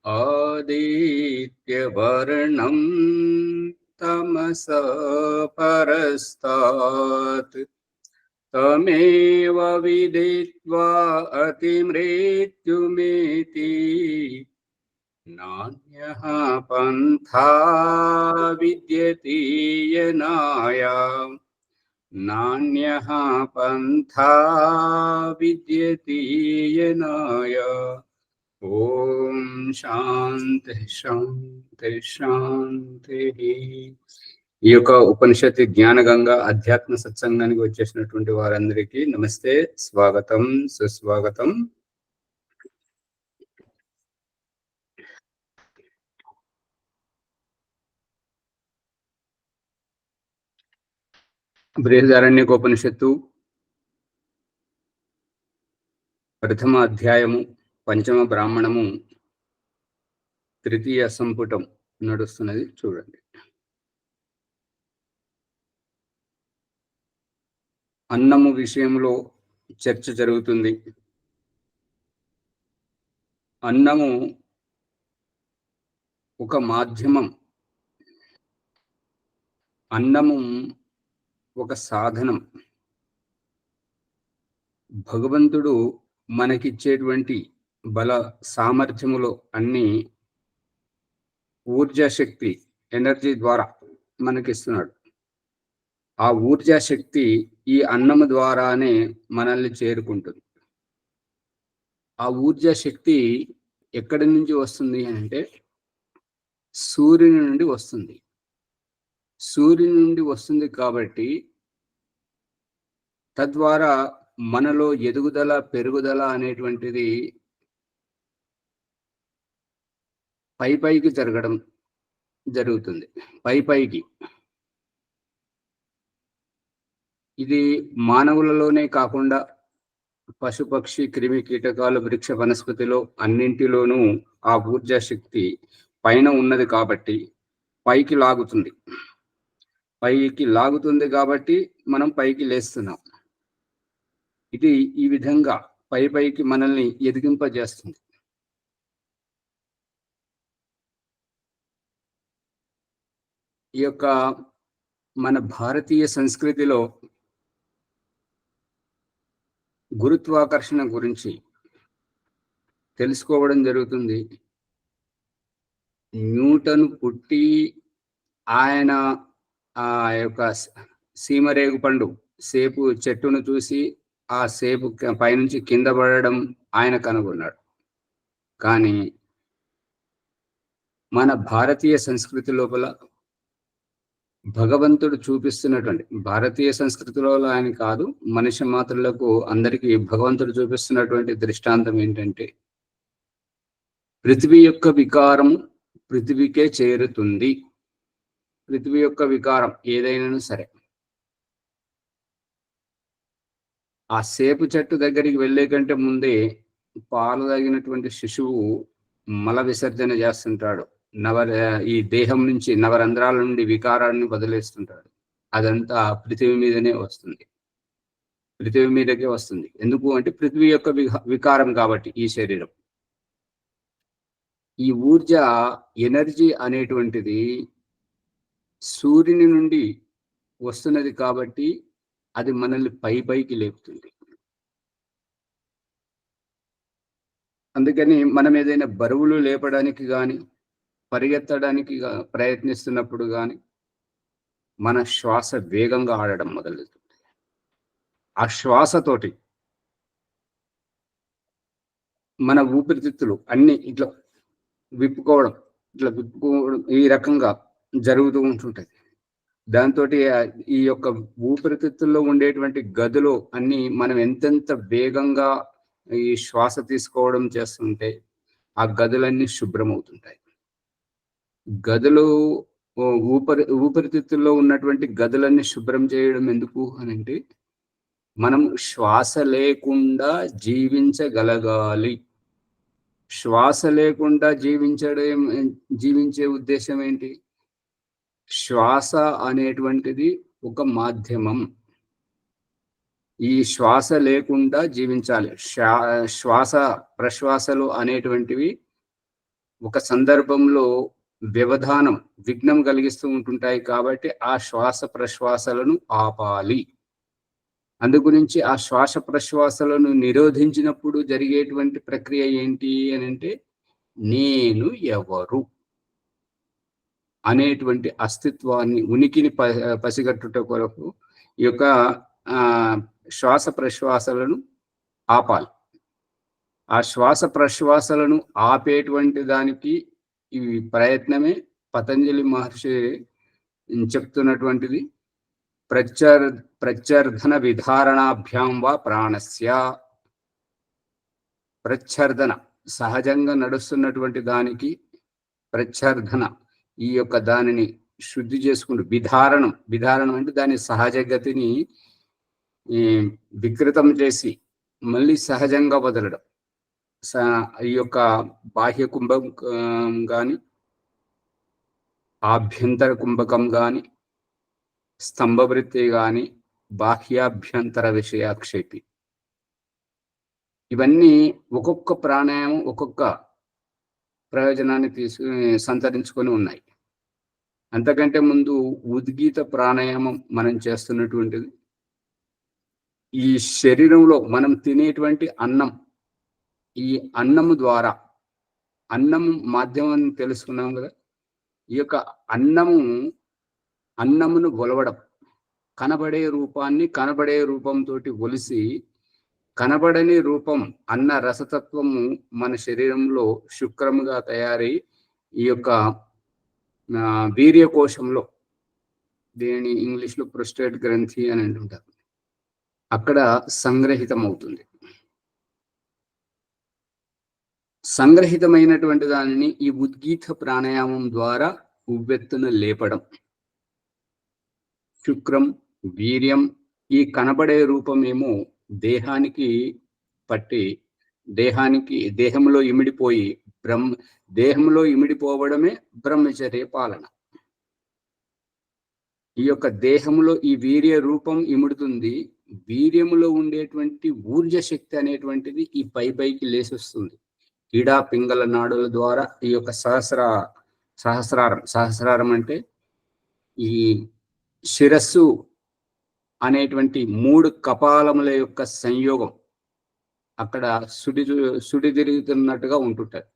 आदित्यवर्णं तमसः परस्तात् तमेव विदित्वा अतिमृत्युमेति नान्यः पन्था विद्यते यनाया नान्यः पन्था विद्यते यनाय। ఓం శాంతి శాంతి శాంతి. ఈ యొక్క ఉపనిషత్తు జ్ఞానగంగా అధ్యాత్మ సత్సంగానికి వచ్చేసినటువంటి వారందరికీ నమస్తే, స్వాగతం, సుస్వాగతం. బృహదారణ్యకోపనిషత్తు ప్రథమ అధ్యాయము, పంచమ బ్రాహ్మణము, తృతీయ సంపుటం నడుస్తున్నది. చూడండి. అన్నము విషయంలో చర్చ జరుగుతుంది. అన్నము ఒక మాధ్యమం, అన్నము ఒక సాధనం. భగవంతుడు మనకిచ్చేటువంటి బల సామర్థ్యములో అన్ని ఊర్జాశక్తి, ఎనర్జీ ద్వారా మనకిస్తున్నాడు. ఆ ఊర్జాశక్తి ఈ అన్నము ద్వారానే మనల్ని చేరుకుంటుంది. ఆ ఊర్జాశక్తి ఎక్కడి నుంచి వస్తుంది అంటే సూర్యుని నుండి వస్తుంది. సూర్యుని నుండి వస్తుంది కాబట్టి తద్వారా మనలో ఎదుగుదల, పెరుగుదల అనేటువంటిది పైకి జరుగుతుంది. పైకి ఇది మానవులలోనే కాకుండా పశుపక్షి, క్రిమి కీటకాలు, వృక్ష వనస్పతిలో అన్నింటిలోనూ ఆ ఊర్జాశక్తి పైన ఉన్నది కాబట్టి పైకి లాగుతుంది కాబట్టి మనం పైకి లేస్తున్నాం. ఇది ఈ విధంగా పైకి మనల్ని ఎదిగింపజేస్తుంది. ఈ యొక్క మన భారతీయ సంస్కృతిలో గురుత్వాకర్షణ గురించి తెలుసుకోవడం జరుగుతుంది. న్యూటన్ పుట్టి ఆయన ఆ యొక్క సీమరేగు పండు సేపు చెట్టును చూసి ఆ సేపు పైనుంచి కింద పడడం ఆయన కనుగొన్నాడు. కానీ మన భారతీయ సంస్కృతి లోపల భగవంతుడు చూపిస్తున్నటువంటి, భారతీయ సంస్కృతిలో ఆయన కాదు, మనిషి మాత్రులకు అందరికీ భగవంతుడు చూపిస్తున్నటువంటి దృష్టాంతం ఏంటంటే పృథివీ యొక్క వికారం పృథివీకే చేరుతుంది. పృథివీ యొక్క వికారం ఏదైనా సరే ఆ సేపు చెట్టు దగ్గరికి వెళ్ళే కంటే ముందే పాలు తాగినటువంటి శిశువు మల విసర్జన చేస్తుంటాడు. ఈ దేహం నుంచి, నవరంధ్రాల నుండి వికారాన్ని వదిలేస్తుంటాడు. అదంతా పృథివీ మీదనే వస్తుంది, పృథివీ మీదకే వస్తుంది. ఎందుకు అంటే పృథివీ యొక్క వికారం కాబట్టి ఈ శరీరం. ఈ ఊర్జ, ఎనర్జీ అనేటువంటిది సూర్యుని నుండి వస్తున్నది కాబట్టి అది మనల్ని పైకి లేపుతుంది. అందుకని మనం ఏదైనా బరువులు లేపడానికి కానీ, పరిగెత్తడానికి ప్రయత్నిస్తున్నప్పుడు కానీ మన శ్వాస వేగంగా ఆడడం మొదలవుతుంది. ఆ శ్వాసతోటి మన ఊపిరితిత్తులు అన్ని ఇట్లా విప్పుకోవడం ఈ రకంగా జరుగుతూ ఉంటుంటది. దాంతో ఈ యొక్క ఊపిరితిత్తుల్లో ఉండేటువంటి గదులు అన్ని మనం ఎంతెంత వేగంగా ఈ శ్వాస తీసుకోవడం చేస్తుంటే ఆ గదులన్నీ శుభ్రమవుతుంటాయి. గదులు ఊపిరితిత్తుల్లో ఉన్నటువంటి గదులన్నీ శుభ్రం చేయడం ఎందుకు అని అంటే మనం శ్వాస లేకుండా జీవించగలగాలి. శ్వాస లేకుండా జీవించే ఉద్దేశం ఏంటి? శ్వాస అనేటువంటిది ఒక మాధ్యమం. ఈ శ్వాస లేకుండా జీవించాలి. శ్వాస ప్రశ్వాసలు అనేటువంటివి ఒక సందర్భంలో వ్యవధానం, విఘ్నం కలిగిస్తూ ఉంటుంటాయి కాబట్టి ఆ శ్వాస ప్రశ్వాసలను ఆపాలి. అందుగురించి ఆ శ్వాస ప్రశ్వాసలను నిరోధించినప్పుడు జరిగేటువంటి ప్రక్రియ ఏంటి అనంటే, నేను ఎవరు అనేటువంటి అస్తిత్వాన్ని, ఉనికిని పసిగట్టుట కొరకు ఈ యొక్క శ్వాస ప్రశ్వాసలను ఆపాలి. ఆ శ్వాస ప్రశ్వాసలను ఆపేటువంటి దానికి ఈ ప్రయత్నమే పతంజలి మహర్షి చెప్తున్నటువంటిది. ప్రత్యర్థన విధారణాభ్యాం వా ప్రాణస్య. ప్రత్యర్థన సహజంగా నడుస్తున్నటువంటి దానికి ప్రత్యర్థన, ఈ యొక్క దానిని శుద్ధి చేసుకుంటూ, విధారణం అంటే దాని సహజ గతిని వికృతం చేసి మళ్ళీ సహజంగా వదలడం. ఈ యొక్క బాహ్య కుంభం కానీ, ఆభ్యంతర కుంభకం కానీ, స్తంభవృత్తి కానీ, బాహ్యాభ్యంతర విషయాక్షేపి, ఇవన్నీ ఒక్కొక్క ప్రాణాయామం ఒక్కొక్క ప్రయోజనాన్ని సంతరించుకొని ఉన్నాయి. అంతకంటే ముందు ఉద్గీత ప్రాణాయామం మనం చేస్తున్నటువంటిది, ఈ శరీరంలో మనం తినేటువంటి అన్నం, ఈ అన్నము ద్వారా, అన్నం మాధ్యమం తెలుసుకున్నాం కదా, ఈ యొక్క అన్నమును ఒలవడం, కనబడే రూపాన్ని కనబడే రూపంతో ఒలిసి, కనబడని రూపం అన్న రసతత్వము మన శరీరంలో శుక్రముగా తయారై ఈ యొక్క వీర్యకోశంలో, దీనిని ఇంగ్లీష్లో ప్రోస్టేట్ గ్రంథి అని అంటుంటారు, అక్కడ సంగ్రహితం అవుతుంది. సంగ్రహితమైనటువంటి దానిని ఈ ఉద్గీత ప్రాణాయామం ద్వారా ఉవ్వెత్తున లేపడం. శుక్రం, వీర్యం, ఈ కనబడే రూపమేమో దేహానికి పట్టి, దేహంలో ఇమిడిపోయి, దేహంలో ఇమిడిపోవడమే బ్రహ్మచర్య పాలన. ఈ యొక్క దేహంలో ఈ వీర్య రూపం ఇముడుతుంది. వీర్యములో ఉండేటువంటి ఊర్జ శక్తి అనేటువంటిది ఈ పైకి లేసొస్తుంది. ఈడా పింగళ నాడుల ద్వారా ఈ యొక్క సహస్రారం అంటే ఈ శిరస్సు అనేటువంటి 3 కపాలముల యొక్క సంయోగం అక్కడ సుడి తిరుగుతున్నట్టుగా ఉంటుంటారు.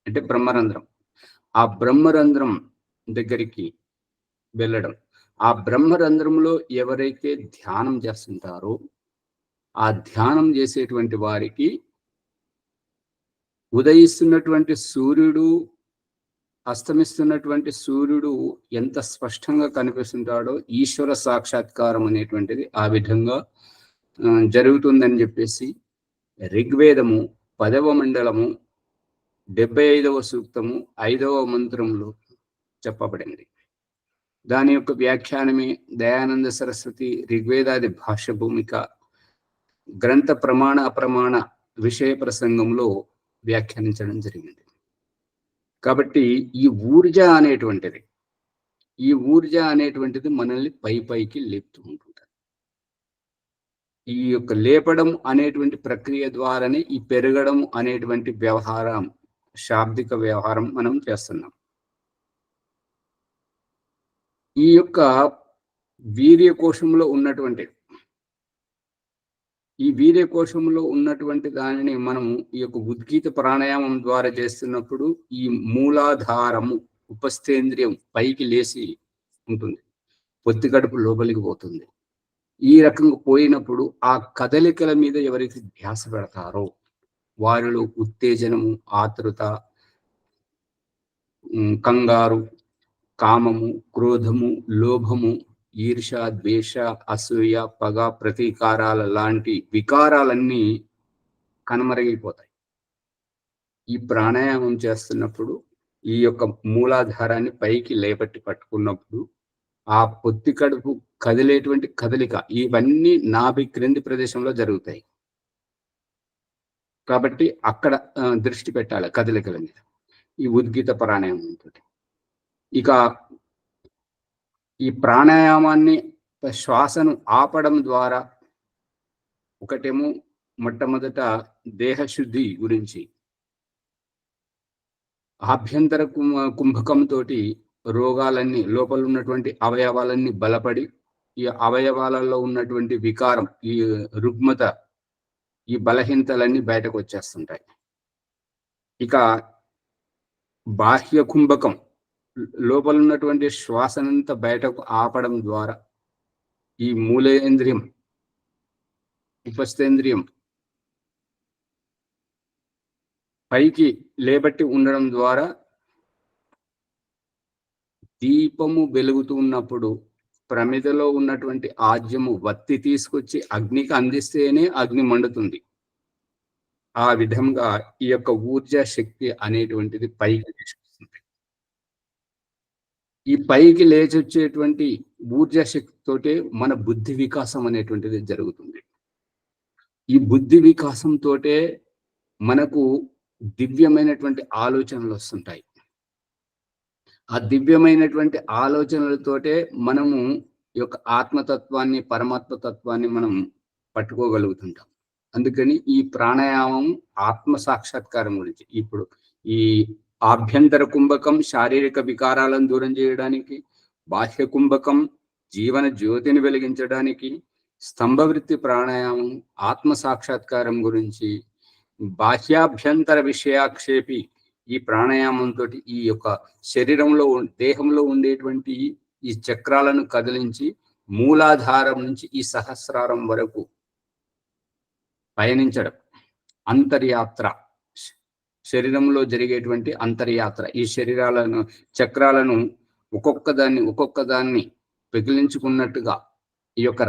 అంటే బ్రహ్మరంధ్రం. ఆ బ్రహ్మరంధ్రం దగ్గరికి వెళ్ళడం. ఆ బ్రహ్మరంధ్రంలో ఎవరైతే ధ్యానం చేస్తుంటారో, ఆ ధ్యానం చేసేటువంటి వారికి ఉదయిస్తున్నటువంటి సూర్యుడు, అస్తమిస్తున్నటువంటి సూర్యుడు ఎంత స్పష్టంగా కనిపిస్తుంటాడో, ఈశ్వర సాక్షాత్కారం అనేటువంటిది ఆ విధంగా జరుగుతుందని చెప్పేసి ఋగ్వేదము 10వ మండలము 75వ సూక్తము 5వ మంత్రంలో చెప్పబడింది. దాని యొక్క వ్యాఖ్యానమే దయానంద సరస్వతి ఋగ్వేదాది భాష్య భూమిక గ్రంథ ప్రమాణ అప్రమాణ విషయ ప్రసంగంలో వ్యాఖ్యానించడం జరిగింది. కాబట్టి ఈ ఊర్జ అనేటువంటిది మనల్ని పైకి లేపుతూ ఉంటుంది. ఈ యొక్క లేపడం అనేటువంటి ప్రక్రియ ద్వారానే ఈ పెరగడం అనేటువంటి వ్యవహారం, శాబ్దిక వ్యవహారం మనం చేస్తున్నాం. ఈ యొక్క వీర్యకోశంలో ఉన్నటువంటి దానిని మనం ఈ యొక్క ఉద్గీత ప్రాణాయామం ద్వారా చేస్తున్నప్పుడు ఈ మూలాధారము, ఉపస్థేంద్రియం పైకి లేచి ఉంటుంది, పొత్తి కడుపు లోపలికి పోతుంది. ఈ రకంగా పోయినప్పుడు ఆ కదలికల మీద ఎవరైతే ధ్యాస పెడతారో వారిలో ఉత్తేజనము, ఆతృత, కంగారు, కామము, క్రోధము, లోభము, ఈర్ష, ద్వేష, అసూయ, పగ, ప్రతీకారాల లాంటి వికారాలన్నీ కనుమరుగైపోతాయి. ఈ ప్రాణాయామం చేస్తున్నప్పుడు ఈ యొక్క మూలాధారాన్ని పైకి లేపట్టి పట్టుకున్నప్పుడు ఆ పొత్తి కడుపు కదిలేటువంటి కదలిక, ఇవన్నీ నాభి క్రింది ప్రదేశంలో జరుగుతాయి. కాబట్టి అక్కడ దృష్టి పెట్టాలి కదలికల మీద, ఈ ఉద్గీత ప్రాణాయామం తోటి. ఇక ఈ ప్రాణాయామాన్ని, శ్వాసను ఆపడం ద్వారా ఒకటేమో మొట్టమొదట దేహశుద్ధి గురించి, ఆభ్యంతర కుంభకంతో రోగాలన్నీ లోపల ఉన్నటువంటి అవయవాలన్నీ బలపడి ఈ అవయవాలలో ఉన్నటువంటి వికారం, ఈ రుగ్మత, ఈ బలహీనతలన్నీ బయటకు వచ్చేస్తుంటాయి. ఇక బాహ్య కుంభకం లోపల ఉన్నటువంటి శ్వాసనంతా బయటకు ఆపడం ద్వారా ఈ మూలేంద్రియం, ఉపస్థేంద్రియం పైకి లేబట్టి ఉండడం ద్వారా దీపము వెలుగుతూ ఉన్నప్పుడు ప్రమిదలో ఉన్నటువంటి ఆజ్యము వత్తి తీసుకొచ్చి అగ్నికి అందిస్తేనే అగ్ని మండుతుంది. ఆ విధంగా ఈ యొక్క ఊర్జా శక్తి అనేటువంటిది పైకి తీసుకొస్తుంది. ఈ పైకి లేచొచ్చేటువంటి ఊర్జా శక్తితోటే మన బుద్ధి వికాసం అనేటువంటిది జరుగుతుంది. ఈ బుద్ధి వికాసంతోటే మనకు దివ్యమైనటువంటి ఆలోచనలు వస్తుంటాయి. ఆ దివ్యమైనటువంటి ఆలోచనలతోటే మనము ఈ యొక్క ఆత్మతత్వాన్ని, పరమాత్మ తత్వాన్ని మనం పట్టుకోగలుగుతుంటాం. అందుకని ఈ ప్రాణాయామం ఆత్మ సాక్షాత్కారం గురించి. ఇప్పుడు ఈ ఆభ్యంతర కుంభకం శారీరక వికారాలను దూరం చేయడానికి, బాహ్య కుంభకం జీవన జ్యోతిని వెలిగించడానికి, స్తంభవృత్తి ప్రాణాయామం ఆత్మ సాక్షాత్కారం గురించి, బాహ్యాభ్యంతర విషయాక్షేపి ఈ ప్రాణాయామంతో ఈ యొక్క శరీరంలో దేహంలో ఉండేటువంటి ఈ చక్రాలను కదిలించి మూలాధారం నుంచి ఈ సహస్రారం వరకు పయనించడం. అంతర్యాత్ర, శరీరంలో జరిగేటువంటి అంతర్యాత్ర. ఈ శరీరాలను, చక్రాలను ఒక్కొక్క దాన్ని పెకిలించుకున్నట్టుగా ఈ యొక్క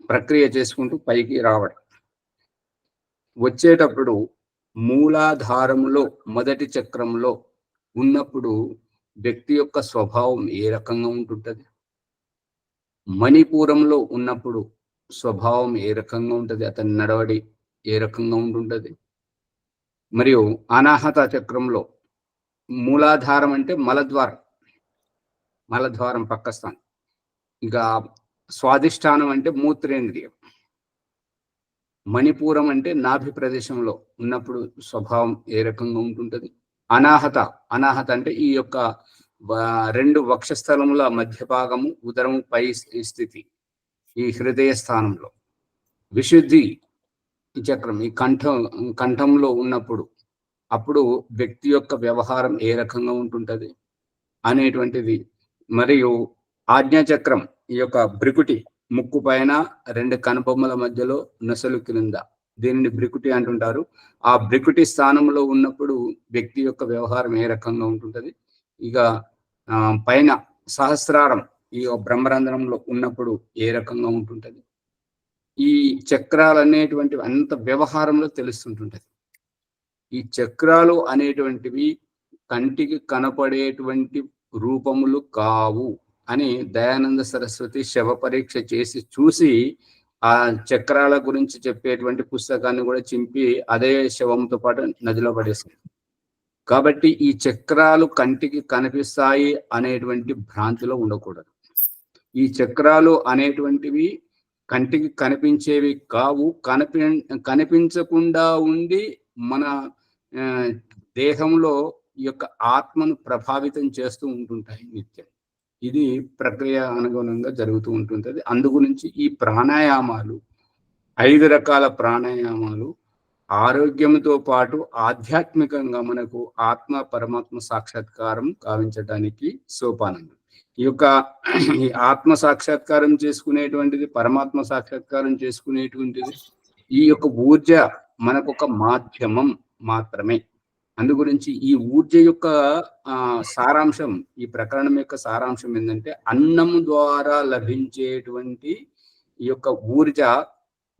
ప్రక్రియ చేసుకుంటూ పైకి రావడం. వచ్చేటప్పుడు మూలాధారములో మొదటి చక్రంలో ఉన్నప్పుడు వ్యక్తి యొక్క స్వభావం ఏ రకంగా ఉంటుంటది, మణిపూరంలో ఉన్నప్పుడు స్వభావం ఏ రకంగా ఉంటుంది, అతని నడవడి ఏ రకంగా ఉంటుంటది. మరియు అనాహత చక్రంలో మూలాధారం అంటే మలద్వారం పక్క స్థానం. ఇంకా స్వాధిష్టానం అంటే మూత్రేంద్రియం. మణిపూరం అంటే నాభి ప్రదేశంలో ఉన్నప్పుడు స్వభావం ఏ రకంగా ఉంటుంటది. అనాహత అంటే ఈ యొక్క 2 వక్షస్థలముల మధ్య భాగము, ఉదరము పై స్థితి, ఈ హృదయ స్థానంలో. విశుద్ధి చక్రం ఈ కంఠంలో ఉన్నప్పుడు అప్పుడు వ్యక్తి యొక్క వ్యవహారం ఏ రకంగా ఉంటుంటది అనేటువంటిది. మరియు ఆజ్ఞాచక్రం ఈ యొక్క భ్రికుటి ముక్కు పైన 2 కనుబొమ్మల మధ్యలో నొసలు క్రింద, దీనిని భ్రికుటి అంటుంటారు. ఆ భ్రికుటి స్థానంలో ఉన్నప్పుడు వ్యక్తి యొక్క వ్యవహారం ఏ రకంగా ఉంటుంటది. ఇక పైన సహస్రారం ఈ బ్రహ్మరంధ్రంలో ఉన్నప్పుడు ఏ రకంగా ఉంటుంటది. ఈ చక్రాలు అనేటువంటివి అంత వ్యవహారంలో తెలుస్తుంటుంటది. ఈ చక్రాలు అనేటువంటివి కంటికి కనపడేటువంటి రూపములు కావు అని దయానంద సరస్వతి శవ పరీక్ష చేసి చూసి ఆ చక్రాల గురించి చెప్పేటువంటి పుస్తకాన్ని కూడా చింపి అదే శవంతో పాటు నదిలో పడేసింది. కాబట్టి ఈ చక్రాలు కంటికి కనిపిస్తాయి అనేటువంటి భ్రాంతిలో ఉండకూడదు. ఈ చక్రాలు అనేటువంటివి కంటికి కనిపించేవి కావు. కనిపించకుండా ఉండి మన దేహంలో ఈ యొక్క ఆత్మను ప్రభావితం చేస్తూ ఉంటుంటాయి నిత్యం. ఇది ప్రక్రియ అనుగుణంగా జరుగుతూ ఉంటుంటది. అందు గురించి ఈ ప్రాణాయామాలు 5 రకాల ప్రాణాయామాలు ఆరోగ్యంతో పాటు ఆధ్యాత్మికంగా మనకు ఆత్మ పరమాత్మ సాక్షాత్కారం కావించడానికి సోపానం. ఈ యొక్క ఆత్మ సాక్షాత్కారం చేసుకునేటువంటిది, పరమాత్మ సాక్షాత్కారం చేసుకునేటువంటిది ఈ యొక్క ఊర్జ మనకు ఒక మాధ్యమం మాత్రమే. అందు గురించి ఈ ఊర్జ యొక్క సారాంశం, ఈ ప్రకరణం యొక్క సారాంశం ఏంటంటే అన్నం ద్వారా లభించేటువంటి ఈ యొక్క ఊర్జ,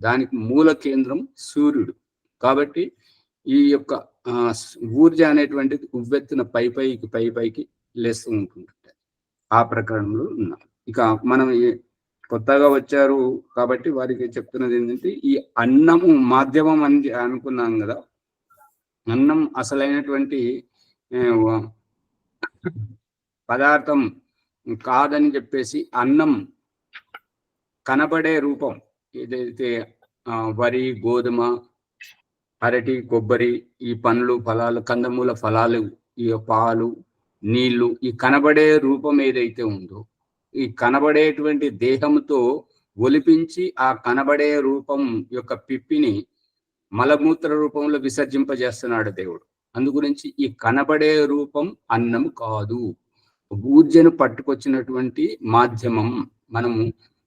దానికి మూల కేంద్రం సూర్యుడు. కాబట్టి ఈ యొక్క ఊర్జ అనేటువంటిది ఉవ్వెత్తున పైకి లేస్తూ ఉంటుంది. ఆ ప్రకరణంలో ఉన్నాం. ఇక మనం కొత్తగా వచ్చారు కాబట్టి వారికి చెప్తున్నది ఏంటంటే ఈ అన్నము మాధ్యమం అని అనుకున్నాం కదా. అన్నం అసలైనటువంటి పదార్థం కాదని చెప్పేసి అన్నం కనబడే రూపం ఏదైతే వరి, గోధుమ, అరటి, కొబ్బరి, ఈ పండ్లు, ఫలాలు, కందమూల ఫలాలు ఈ పాలు, నీళ్లు, ఈ కనబడే రూపం ఏదైతే ఉందో, ఈ కనబడేటువంటి దేహంతో ఒలిపించి ఆ కనబడే రూపం యొక్క పిప్పిని మలమూత్ర రూపంలో విసర్జింపజేస్తున్నాడు దేవుడు. అందుగురించి ఈ కనబడే రూపం అన్నం కాదు, ఊర్జను పట్టుకొచ్చినటువంటి మాధ్యమం. మనము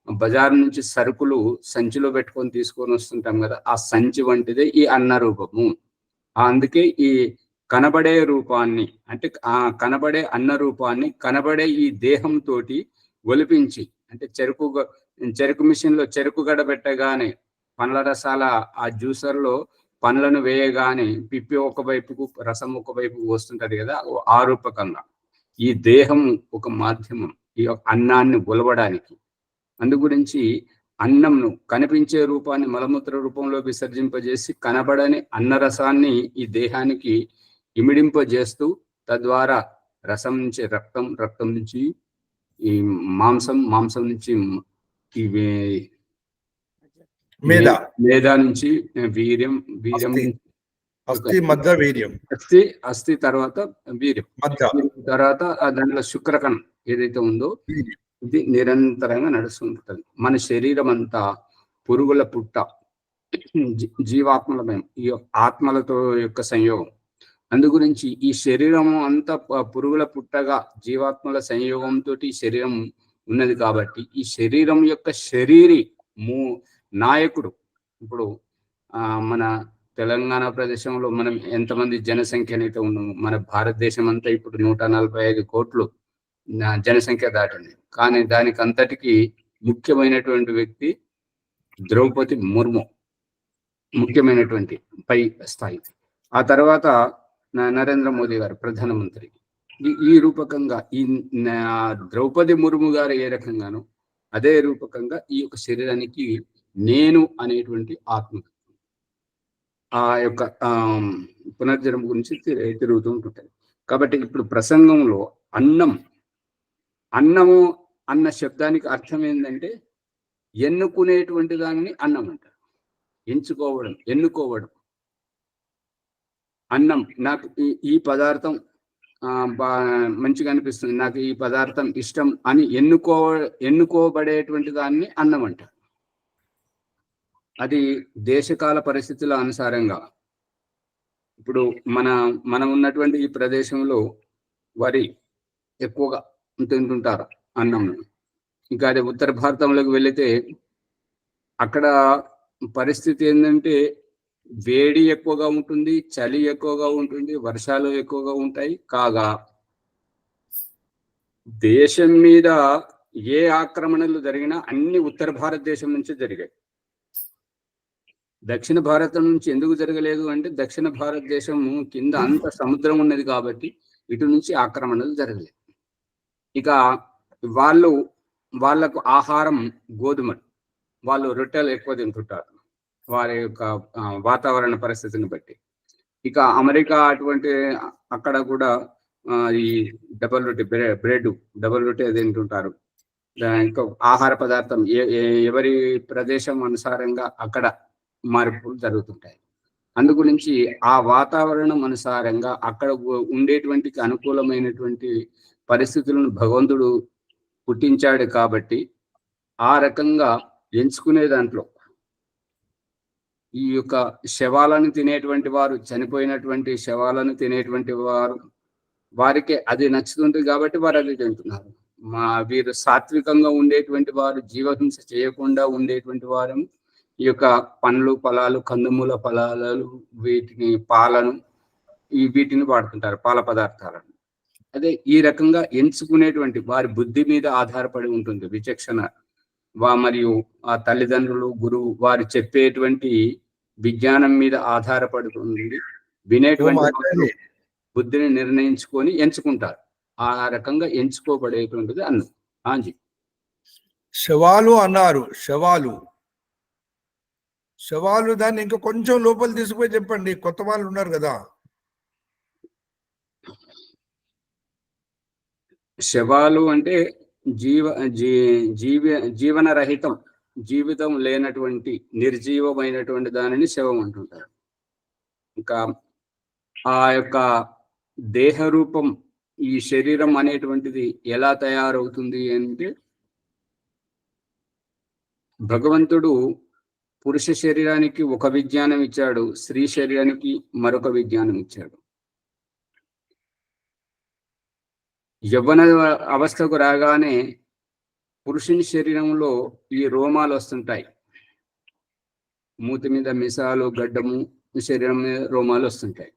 బజార్ నుంచి సరుకులు సంచిలో పెట్టుకొని తీసుకొని వస్తుంటాం కదా, ఆ సంచి వంటిదే ఈ అన్న రూపము. అందుకే ఈ కనబడే రూపాన్ని, అంటే ఆ కనబడే అన్న రూపాన్ని కనబడే ఈ దేహంతో ఒలిపించి, అంటే చెరుకు మిషన్లో చెరుకు గడబెట్టగానే పండ్ల రసాల ఆ జ్యూసర్లో పండ్లను వేయగానే పిప్పి ఒకవైపుకు రసం ఒకవైపుకు వస్తుంటది కదా, ఆ రూపకంగా ఈ దేహం ఒక మాధ్యమం ఈ అన్నాన్ని ఒలవడానికి. అందు గురించి అన్నంను కనిపించే రూపాన్ని మలమూత్ర రూపంలో విసర్జింపజేసి కనబడని అన్నరసాన్ని ఈ దేహానికి ఇమిడింపజేస్తూ, తద్వారా రసం నుంచి రక్తం, రక్తం నుంచి ఈ మాంసం, మాంసం నుంచి ఇవి మేధా నుంచి వీర్యం, వీర్యం అస్థి తర్వాత వీర్యం, తర్వాత దాంట్లో శుక్రకణం ఏదైతే ఉందో ఇది నిరంతరంగా నడుస్తుంటుంది. మన శరీరం అంతా పురుగుల పుట్ట, జీవాత్మలమయం, ఈ ఆత్మలతో యొక్క సంయోగం. అందు గురించి ఈ శరీరం అంతా పురుగుల పుట్టగా జీవాత్మల సంయోగంతో ఈ శరీరం ఉన్నది. కాబట్టి ఈ శరీరం యొక్క శరీరి నాయకుడు. ఇప్పుడు మన తెలంగాణ ప్రదేశంలో మనం ఎంతమంది జనసంఖ్యనైతే ఉన్నాము, మన భారతదేశం అంతా ఇప్పుడు 145 కోట్లు జనసంఖ్య దాటింది. కానీ దానికి అంతటికి ముఖ్యమైనటువంటి వ్యక్తి ద్రౌపది ముర్ము, ముఖ్యమైనటువంటి పై స్థాయి. ఆ తర్వాత నరేంద్ర మోదీ గారు ప్రధానమంత్రి. ఈ రూపకంగా ఈ ద్రౌపది ముర్ము గారు ఏ రకంగానో అదే రూపకంగా ఈ యొక్క శరీరానికి నేను అనేటువంటి ఆత్మ, ఆ యొక్క పునర్జన్మ గురించి తిరుగుతూ ఉంటుంటాయి. కాబట్టి ఇప్పుడు ప్రసంగంలో అన్నము అన్న శబ్దానికి అర్థం ఏంటంటే ఎన్నుకునేటువంటి దానిని అన్నం అంటారు. ఎంచుకోవడం, ఎన్నుకోవడం. అన్నం, నాకు ఈ పదార్థం మంచిగా అనిపిస్తుంది, నాకు ఈ పదార్థం ఇష్టం అని ఎన్నుకోబడేటువంటి దాన్ని అన్నం అంటారు. అది దేశకాల పరిస్థితుల అనుసారంగా, ఇప్పుడు మనం ఉన్నటువంటి ఈ ప్రదేశంలో వరి ఎక్కువగా తింటుంటారు అన్నం. ఇంకా అదే ఉత్తర భారతంలోకి వెళితే అక్కడ పరిస్థితి ఏంటంటే వేడి ఎక్కువగా ఉంటుంది, చలి ఎక్కువగా ఉంటుంది, వర్షాలు ఎక్కువగా ఉంటాయి. కాగా దేశం మీద ఏ ఆక్రమణలు జరిగినా అన్ని ఉత్తర భారతదేశం నుంచి జరిగాయి. దక్షిణ భారతం నుంచి ఎందుకు జరగలేదు అంటే దక్షిణ భారతదేశం కింద అంత సముద్రం ఉన్నది కాబట్టి ఇటు నుంచి ఆక్రమణలు జరగలేదు. ఇక వాళ్ళకు ఆహారం గోధుమలు, వాళ్ళు రొట్టెలు ఎక్కువ తింటుంటారు వారి యొక్క వాతావరణ పరిస్థితిని బట్టి. ఇక అమెరికా అటువంటి అక్కడ కూడా ఈ డబల్ రొట్టె, బ్రెడ్ డబల్ రొట్టె తింటుంటారు. ఇంకా ఆహార పదార్థం ఎవరి ప్రదేశం అనుసారంగా అక్కడ మార్పులు జరుగుతుంటాయి. అందు గురించి ఆ వాతావరణం అనుసారంగా అక్కడ ఉండేటువంటి అనుకూలమైనటువంటి పరిస్థితులను భగవంతుడు పుట్టించాడు. కాబట్టి ఆ రకంగా ఎంచుకునే దాంట్లో ఈ యొక్క శవాలను తినేటువంటి వారు, చనిపోయినటువంటి శవాలను తినేటువంటి వారు, వారికి అది నచ్చుతుంది కాబట్టి వారు అది తింటున్నారు. వీరు సాత్వికంగా ఉండేటువంటి వారు, జీవహింస చేయకుండా ఉండేటువంటి వారు ఈ యొక్క పండ్లు, ఫలాలు, కందుమూల ఫలాలు, పాలను వీటిని వాడుతుంటారు, పాల పదార్థాలను. అదే ఈ రకంగా ఎంచుకునేటువంటి వారి బుద్ధి మీద ఆధారపడి ఉంటుంది విచక్షణ. మరియు ఆ తల్లిదండ్రులు, గురువు వారు చెప్పేటువంటి విజ్ఞానం మీద ఆధారపడుతుంది. వినేటువంటి బుద్ధిని నిర్ణయించుకొని ఎంచుకుంటారు. ఆ రకంగా ఎంచుకోబడేటువంటిది అన్నం. ఆంజీ శవాలు అన్నారు. శవాలు దాన్ని ఇంకా కొంచెం లోపల తీసుకుపోయి చెప్పండి, కొత్త వాళ్ళు ఉన్నారు కదా. శవాలు అంటే జీవన రహితం, జీవితం లేనటువంటి నిర్జీవమైనటువంటి దానిని శవం అంటుంటారు. ఇంకా ఆ యొక్క దేహ రూపం, ఈ శరీరం అనేటువంటిది ఎలా తయారవుతుంది అంటే, భగవంతుడు పురుష శరీరానికి ఒక విజ్ఞానం ఇచ్చాడు, స్త్రీ శరీరానికి మరొక విజ్ఞానం ఇచ్చాడు. యవ్వన అవస్థకు రాగానే పురుషుని శరీరంలో ఈ రోమాలు వస్తుంటాయి. మూతి మీద మిసాలు, గడ్డము, శరీరం మీద రోమాలు వస్తుంటాయి.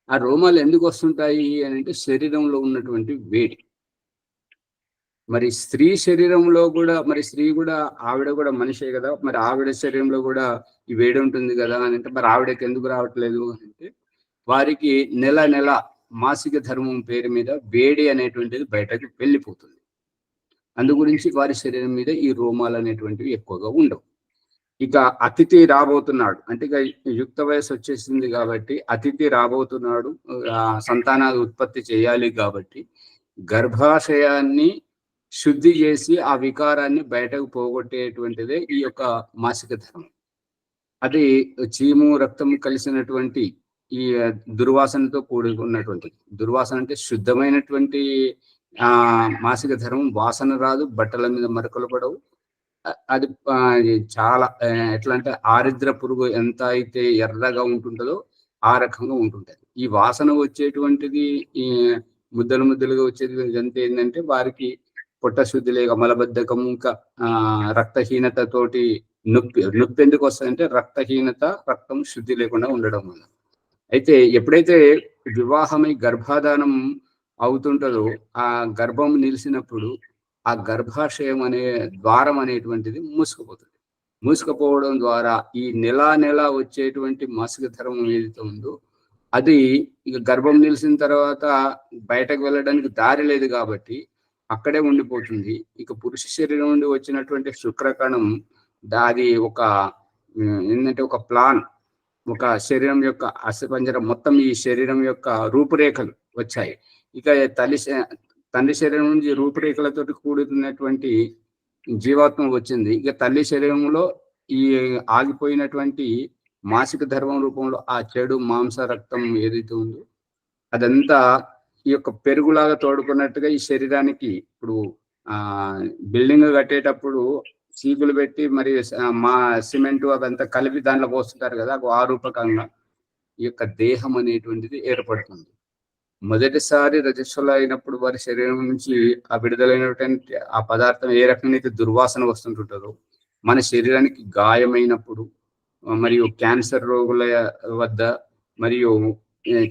ఆ రోమాలు ఎందుకు వస్తుంటాయి అని అంటే, శరీరంలో ఉన్నటువంటి వేడి. మరి స్త్రీ శరీరంలో కూడా, మరి స్త్రీ కూడా, ఆవిడ కూడా మనిషే కదా, మరి ఆవిడ శరీరంలో కూడా ఈ వేడి ఉంటుంది కదా అని అంటే, మరి ఆవిడకి ఎందుకు రావట్లేదు అంటే, వారికి నెల నెల మాసిక ధర్మం పేరు మీద వేడి అనేటువంటిది బయటకు వెళ్ళిపోతుంది. అందు గురించి వారి శరీరం మీద ఈ రోమాలు అనేటువంటివి ఎక్కువగా ఉండవు. ఇక అతిథి రాబోతున్నాడు అంటే, ఇక యుక్త వయసు వచ్చేసింది కాబట్టి అతిథి రాబోతున్నాడు, సంతానాలు ఉత్పత్తి చేయాలి కాబట్టి గర్భాశయాన్ని శుద్ధి చేసి ఆ వికారాన్ని బయటకు పోగొట్టేటువంటిదే ఈ యొక్క మాసిక ధర్మం. అది చీము రక్తం కలిసినటువంటి ఈ దుర్వాసనతో కూడుకున్నటువంటి, దుర్వాసన అంటే శుద్ధమైనటువంటి మాసిక ధర్మం, వాసన రాదు, బట్టల మీద మరకలు పడవు. అది చాలా ఎట్లా అంటే, ఆరిద్ర పురుగు ఎంత అయితే ఎర్రగా ఉంటుంటుందో ఆ రకంగా ఉంటుంటది. ఈ వాసన వచ్చేటువంటిది, ఈ ముద్దలు ముద్దలుగా వచ్చేది ఇదంతా ఏంటంటే, వారికి పొట్ట శుద్ధి లేక మలబద్ధకం, ఇంకా రక్తహీనత తోటి నొప్పి. నొప్పి ఎందుకు వస్తుందంటే, రక్తహీనత, రక్తం శుద్ధి లేకుండా ఉండడం వల్ల. అయితే ఎప్పుడైతే వివాహమై గర్భాధానం అవుతుంటుందో, ఆ గర్భం నిలిచినప్పుడు ఆ గర్భాశయం అనే ద్వారం అనేటువంటిది మూసుకుపోతుంది. మూసుకుపోవడం ద్వారా ఈ నెల వచ్చేటువంటి మాసిక ధర్మం ఏదైతే ఉందో, అది ఇక గర్భం నిలిచిన తర్వాత బయటకు వెళ్ళడానికి దారి లేదు కాబట్టి అక్కడే ఉండిపోతుంది. ఇక పురుష శరీరం నుండి వచ్చినటువంటి శుక్రకణం, అది ఒక ఏంటంటే ఒక ప్లాన్, ఒక శరీరం యొక్క అస్థిపంజరం మొత్తం, ఈ శరీరం యొక్క రూపురేఖలు వచ్చాయి. ఇక తండ్రి శరీరం నుంచి రూపురేఖలతోటి కూడుతున్నటువంటి జీవాత్మ వచ్చింది. ఇక తల్లి శరీరంలో ఈ ఆగిపోయినటువంటి మాసిక ధర్మం రూపంలో ఆ చెడు మాంస రక్తం ఏదైతే ఉందో అదంతా ఈ యొక్క పెరుగులాగా తోడుకున్నట్టుగా ఈ శరీరానికి, ఇప్పుడు బిల్డింగ్ కట్టేటప్పుడు చీకులు పెట్టి మరి మా సిమెంట్ అవంతా కలిపి దాంట్లో పోస్తుంటారు కదా, ఆ రూపకంగా ఈ యొక్క దేహం అనేటువంటిది ఏర్పడుతుంది. మొదటిసారి రజస్వల అయినప్పుడు వారి శరీరం నుంచి ఆ విడుదలైనటువంటి ఆ పదార్థం ఏ రకంగా అయితే దుర్వాసన వస్తుంటుంటుందో, మన శరీరానికి గాయమైనప్పుడు, మరియు క్యాన్సర్ రోగుల వద్ద, మరియు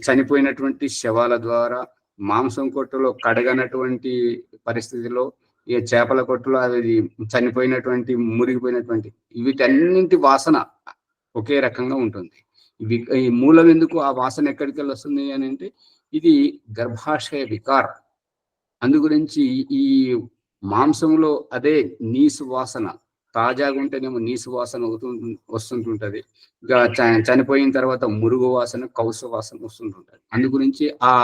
చనిపోయినటువంటి శవాల ద్వారా, మాంసం కొట్టులో కడగనటువంటి పరిస్థితిలో, ఈ చేపల కొట్టులో అది చనిపోయినటువంటి, మురిగిపోయినటువంటి, వీటన్నింటి వాసన ఒకే రకంగా ఉంటుంది. ఈ మూలం ఎందుకు, ఆ వాసన ఎక్కడికి వెళ్ళి వస్తుంది అని అంటే, ఇది గర్భాశయ వికారం. అందు గురించి ఈ మాంసంలో అదే నీసు వాసన, తాజాగా ఉంటేనేమో నీసు వాసన వస్తుంటుంటది. ఇక చనిపోయిన తర్వాత మురుగు వాసన, కౌసు వాసన వస్తుంటుంటది. అందు గురించి ఆ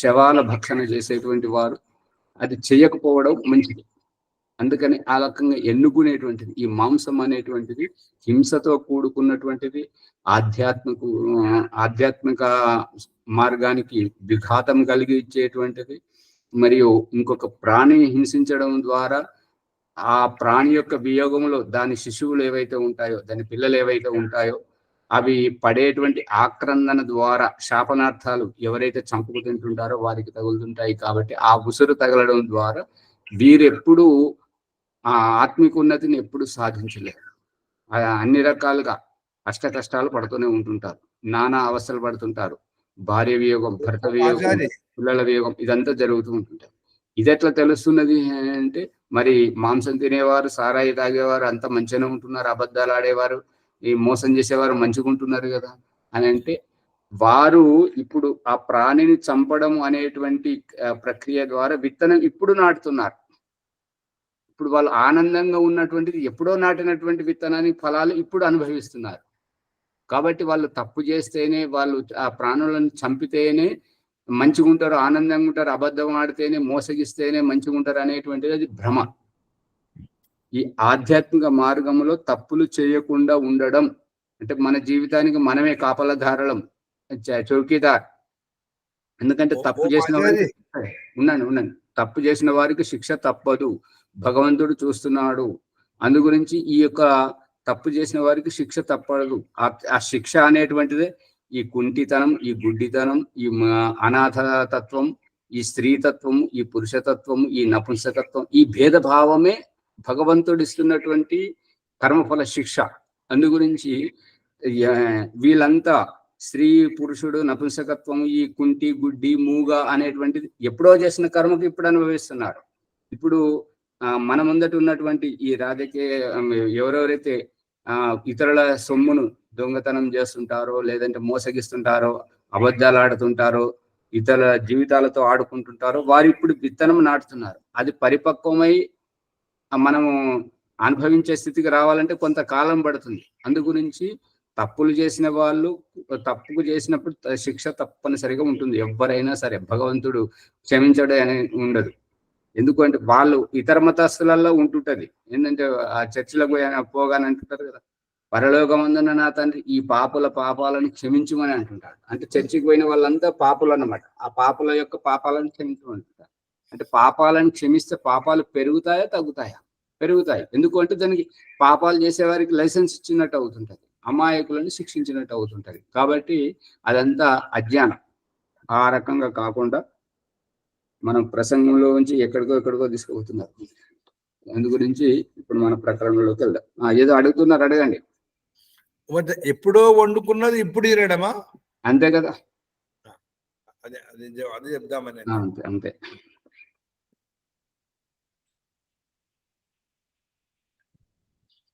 శవాల భక్షణ చేసేటువంటి వారు అది చేయకపోవడం మంచిది. అందుకని ఆ రకంగా ఎన్నుకునేటువంటిది, ఈ మాంసం అనేటువంటిది హింసతో కూడుకున్నటువంటిది, ఆధ్యాత్మిక మార్గానికి విఘాతం కలిగించేటువంటిది. మరియు ఇంకొక ప్రాణిని హింసించడం ద్వారా ఆ ప్రాణి యొక్క వియోగంలో దాని శిశువులు ఏవైతే ఉంటాయో, దాని పిల్లలు ఏవైతే ఉంటాయో, అవి పడేటువంటి ఆక్రందన ద్వారా శాపనార్థాలు ఎవరైతే చంపుకు తింటుంటారో వారికి తగులుతుంటాయి. కాబట్టి ఆ ఉసురు తగలడం ద్వారా వీరెప్పుడు ఆ ఆత్మిక ఉన్నతిని ఎప్పుడు సాధించలేరు. అన్ని రకాలుగా అష్ట కష్టాలు పడుతూనే ఉంటుంటారు, నానా అవస్థలు పడుతుంటారు. భార్య వియోగం, భర్త వియోగం, పిల్లల వియోగం, ఇదంతా జరుగుతూ ఉంటుంటారు. ఇది ఎట్లా తెలుస్తున్నది అంటే, మరి మాంసం తినేవారు, సారాయి తాగేవారు అంత మంచిగానే ఉంటున్నారు, అబద్ధాలు ఆడేవారు, ఈ మోసం చేసేవారు మంచిగా ఉంటున్నారు కదా అని అంటే, వారు ఇప్పుడు ఆ ప్రాణిని చంపడం అనేటువంటి ప్రక్రియ ద్వారా విత్తనం ఇప్పుడు నాటుతున్నారు. ఇప్పుడు వాళ్ళు ఆనందంగా ఉన్నటువంటిది ఎప్పుడో నాటినటువంటి విత్తనాన్ని ఫలాలు ఇప్పుడు అనుభవిస్తున్నారు. కాబట్టి వాళ్ళు తప్పు చేస్తేనే, వాళ్ళు ఆ ప్రాణులను చంపితేనే మంచిగా ఉంటారు, ఆనందంగా ఉంటారు, అబద్ధం ఆడితేనే, మోసగిస్తేనే మంచిగా ఉంటారు అనేటువంటిది అది భ్రమ. ఈ ఆధ్యాత్మిక మార్గంలో తప్పులు చేయకుండా ఉండడం అంటే, మన జీవితానికి మనమే కాపలధారలం, చౌకీదార్. ఎందుకంటే తప్పు చేసిన వారికి ఉన్నాను తప్పు చేసిన వారికి శిక్ష తప్పదు, భగవంతుడు చూస్తున్నాడు. అందు గురించి ఈ యొక్క తప్పు చేసిన వారికి శిక్ష తప్పదు. ఆ శిక్ష అనేటువంటిదే ఈ కుంటితనం, ఈ గుడ్డితనం, ఈ అనాథతత్వం, ఈ స్త్రీతత్వం, ఈ పురుషతత్వం, ఈ నపుంసకత్వం, ఈ భేదభావమే భగవంతుడు ఇస్తున్నటువంటి కర్మఫల శిక్ష. అందు గురించి వీళ్ళంతా స్త్రీ పురుషుడు నపుంసకత్వం, ఈ కుంటి గుడ్డి మూగ అనేటువంటిది ఎప్పుడో చేసిన కర్మకు ఇప్పుడు అనుభవిస్తున్నారు. ఇప్పుడు మన ముందట ఉన్నటువంటి ఈ రాజకీయ ఎవరెవరైతే ఇతరుల సొమ్మును దొంగతనం చేస్తుంటారో, లేదంటే మోసగిస్తుంటారో, అబద్ధాలు ఆడుతుంటారో, ఇతరుల జీవితాలతో ఆడుకుంటుంటారో, వారు ఇప్పుడు విత్తనం నాటుతున్నారు. అది పరిపక్వమై మనము అనుభవించే స్థితికి రావాలంటే కొంతకాలం పడుతుంది. అందు గురించి తప్పులు చేసిన వాళ్ళు తప్పుకు చేసినప్పుడు శిక్ష తప్పనిసరిగా ఉంటుంది. ఎవరైనా సరే భగవంతుడు క్షమించడం అనేది ఉండదు. ఎందుకంటే వాళ్ళు ఇతర మతస్థులలో ఉంటుంటది. ఏంటంటే ఆ చర్చిలకు పోగానే అంటుంటారు కదా, పరలోకమందున నా తండ్రి ఈ పాపాలను క్షమించమని అంటుంటారు. అంటే చర్చికి పోయిన వాళ్ళంతా పాపులు అన్నమాట. ఆ పాపుల యొక్క పాపాలను క్షమించమంటుంటారు. అంటే పాపాలను క్షమిస్తే పాపాలు పెరుగుతాయా తగ్గుతాయా? పెరుగుతాయి. ఎందుకంటే దానికి పాపాలు చేసేవారికి లైసెన్స్ ఇచ్చినట్టు అవుతుంటది, అమాయకులను శిక్షించినట్టు అవుతుంటది. కాబట్టి అదంతా అజ్ఞానం. ఆ రకంగా కాకుండా మనం ప్రసంగంలో నుంచి ఎక్కడికో తీసుకుపోతున్నారు. అందు గురించి ఇప్పుడు మన ప్రకరణలోకి వెళ్దాం. ఏదో అడుగుతున్నారు, అడగండి. ఎప్పుడో వండుకున్నది ఇప్పుడు ఇరడమా? అంతే కదా, అదే చెప్దామని. అంతే.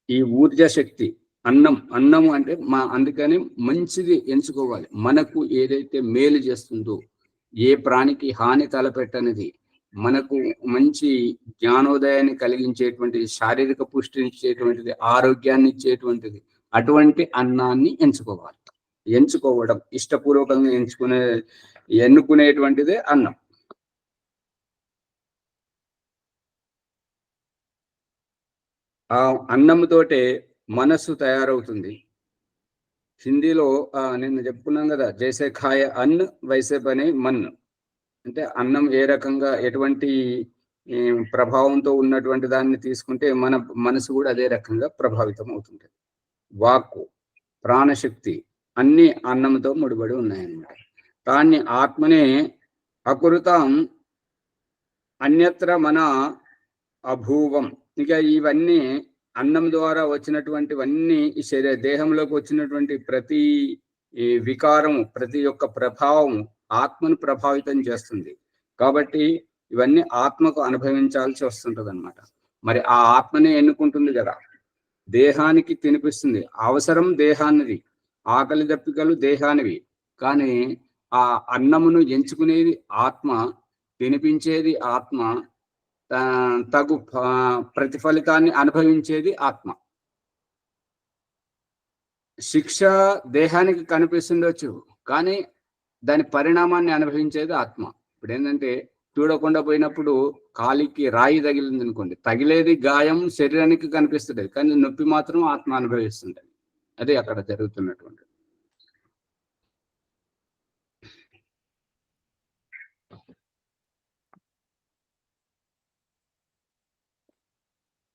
ఈ ఊర్జా శక్తి అన్నము అంటే అందుకని మంచిది ఎంచుకోవాలి. మనకు ఏదైతే మేలు చేస్తుందో, ఏ ప్రాణికి హాని తలపెట్టనిది, మనకు మంచి జ్ఞానోదయాన్ని కలిగించేటువంటిది, శారీరక పుష్టిని ఇచ్చేటువంటిది, ఆరోగ్యాన్ని ఇచ్చేటువంటిది, అటువంటి అన్నాన్ని ఎంచుకోవడం ఇష్టపూర్వకంగా ఎన్నుకునేటువంటిదే అన్నం. ఆ అన్నంతోటే మనస్సు తయారవుతుంది. హిందీలో నిన్న చెప్పుకున్నాం కదా, జైసే ఖాయ అన్న వైసే బనే మన్. అంటే అన్నం ఏ రకంగా ఎటువంటి ప్రభావంతో ఉన్నటువంటి దాన్ని తీసుకుంటే మన మనసు కూడా అదే రకంగా ప్రభావితం అవుతుంటది. వాక్కు, ప్రాణశక్తి అన్ని అన్నంతో ముడిపడి ఉన్నాయన్నమాట. దాన్ని ఆత్మనే అకృతం అన్యత్ర మన అభూవం. ఇక ఇవన్నీ అన్నం ద్వారా వచ్చినటువంటివన్నీ ఈ దేహంలోకి వచ్చినటువంటి ప్రతి వికారం, ప్రతి ఒక్క ప్రభావం ఆత్మను ప్రభావితం చేస్తుంది. కాబట్టి ఇవన్నీ ఆత్మకు అనుభవించాల్సి వస్తుంటది అన్నమాట. మరి ఆ ఆత్మనే ఎన్నుకుంటుంది కదా, దేహానికి తినిపిస్తుంది. అవసరం దేహానిది, ఆకలి దప్పికలు దేహానివి. కానీ ఆ అన్నమును ఎంచుకునేది ఆత్మ, తినిపించేది ఆత్మ, తగు ప్రతిఫలితాన్ని అనుభవించేది ఆత్మ. శిక్ష దేహానికి కనిపిస్తుండొచ్చు, కానీ దాని పరిణామాన్ని అనుభవించేది ఆత్మ. ఇప్పుడు ఏంటంటే చూడకుండా పోయినప్పుడు కాలికి రాయి తగిలింది అనుకోండి, తగిలేది గాయం శరీరానికి కనిపిస్తుంది, కానీ నొప్పి మాత్రం ఆత్మ అనుభవిస్తుంటది. అదే అక్కడ జరుగుతున్నటువంటి.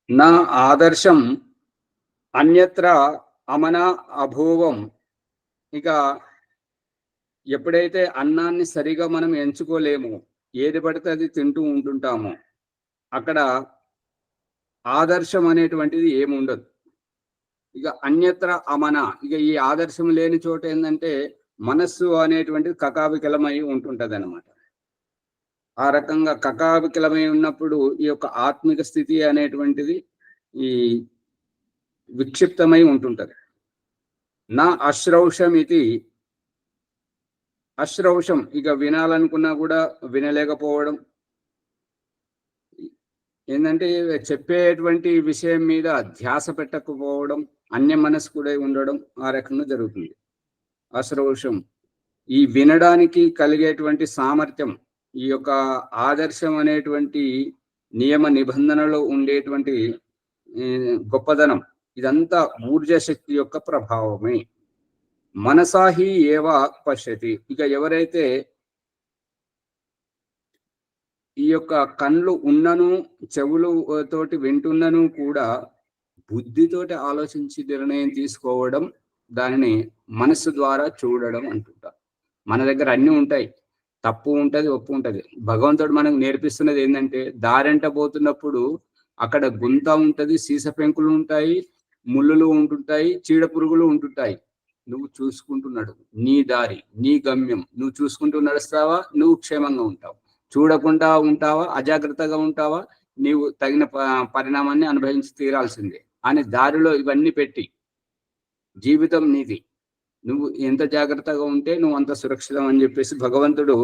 నా ఆదర్శం అన్యత్ర అమన అభూవం. ఇక ఎప్పుడైతే అన్నాన్ని సరిగా మనం ఎంచుకోలేము, ఏది పడితే అది తింటూ ఉంటుంటాము, అక్కడ ఆదర్శం అనేటువంటిది ఏముండదు. ఇక అన్యత్ర అమన, ఇక ఈ ఆదర్శం లేని చోట ఏంటంటే మనస్సు అనేటువంటిది కకావికలమై ఉంటుంటది అనమాట. ఆ రకంగా కకావికలమై ఉన్నప్పుడు ఈ యొక్క ఆత్మిక స్థితి అనేటువంటిది ఈ విక్షిప్తమై ఉంటుంటది. నా అశ్రౌషం ఇది, అశ్రౌషం ఇక వినాలనుకున్నా కూడా వినలేకపోవడం, ఏంటంటే చెప్పేటువంటి విషయం మీద ధ్యాస పెట్టకపోవడం, అన్య మనస్కుడై ఉండడం, ఆ రకంగా జరుగుతుంది. అశ్రౌషం ఈ వినడానికి కలిగేటువంటి సామర్థ్యం, ఈ యొక్క ఆదర్శం అనేటువంటి నియమ నిబంధనలో ఉండేటువంటి గొప్పదనం, ఇదంతా ఊర్జా శక్తి యొక్క ప్రభావమే. మనసాహి ఏవ పశ్యతి. ఇక ఎవరైతే ఈ యొక్క కళ్ళు ఉన్నను, చెవులు తోటి వింటున్నను కూడా బుద్ధితోటి ఆలోచించి నిర్ణయం తీసుకోవడం, దానిని మనస్సు ద్వారా చూడడం అంటుంటారు. మన దగ్గర అన్నీ ఉంటాయి. తప్పు ఉంటది, ఒప్పు ఉంటది. భగవంతుడు మనకు నేర్పిస్తున్నది ఏంటంటే, దారెంట పోతున్నప్పుడు అక్కడ గుంత ఉంటది, సీస పెంకులు ఉంటాయి, ముళ్ళులు ఉంటుంటాయి, చీడ పురుగులు ఉంటుంటాయి. నువ్వు చూసుకుంటున్నాడు నీ దారి, నీ గమ్యం. నువ్వు చూసుకుంటూ నడుస్తావా, నువ్వు క్షేమంగా ఉంటావు. చూడకుండా ఉంటావా, అజాగ్రత్తగా ఉంటావా, నీవు తగిన పరిణామాన్ని అనుభవించి తీరాల్సిందే అని దారిలో ఇవన్నీ పెట్టి, జీవితం నీది, నువ్వు ఎంత జాగ్రత్తగా ఉంటే నువ్వు అంత సురక్షితం అని చెప్పేసి భగవంతుడు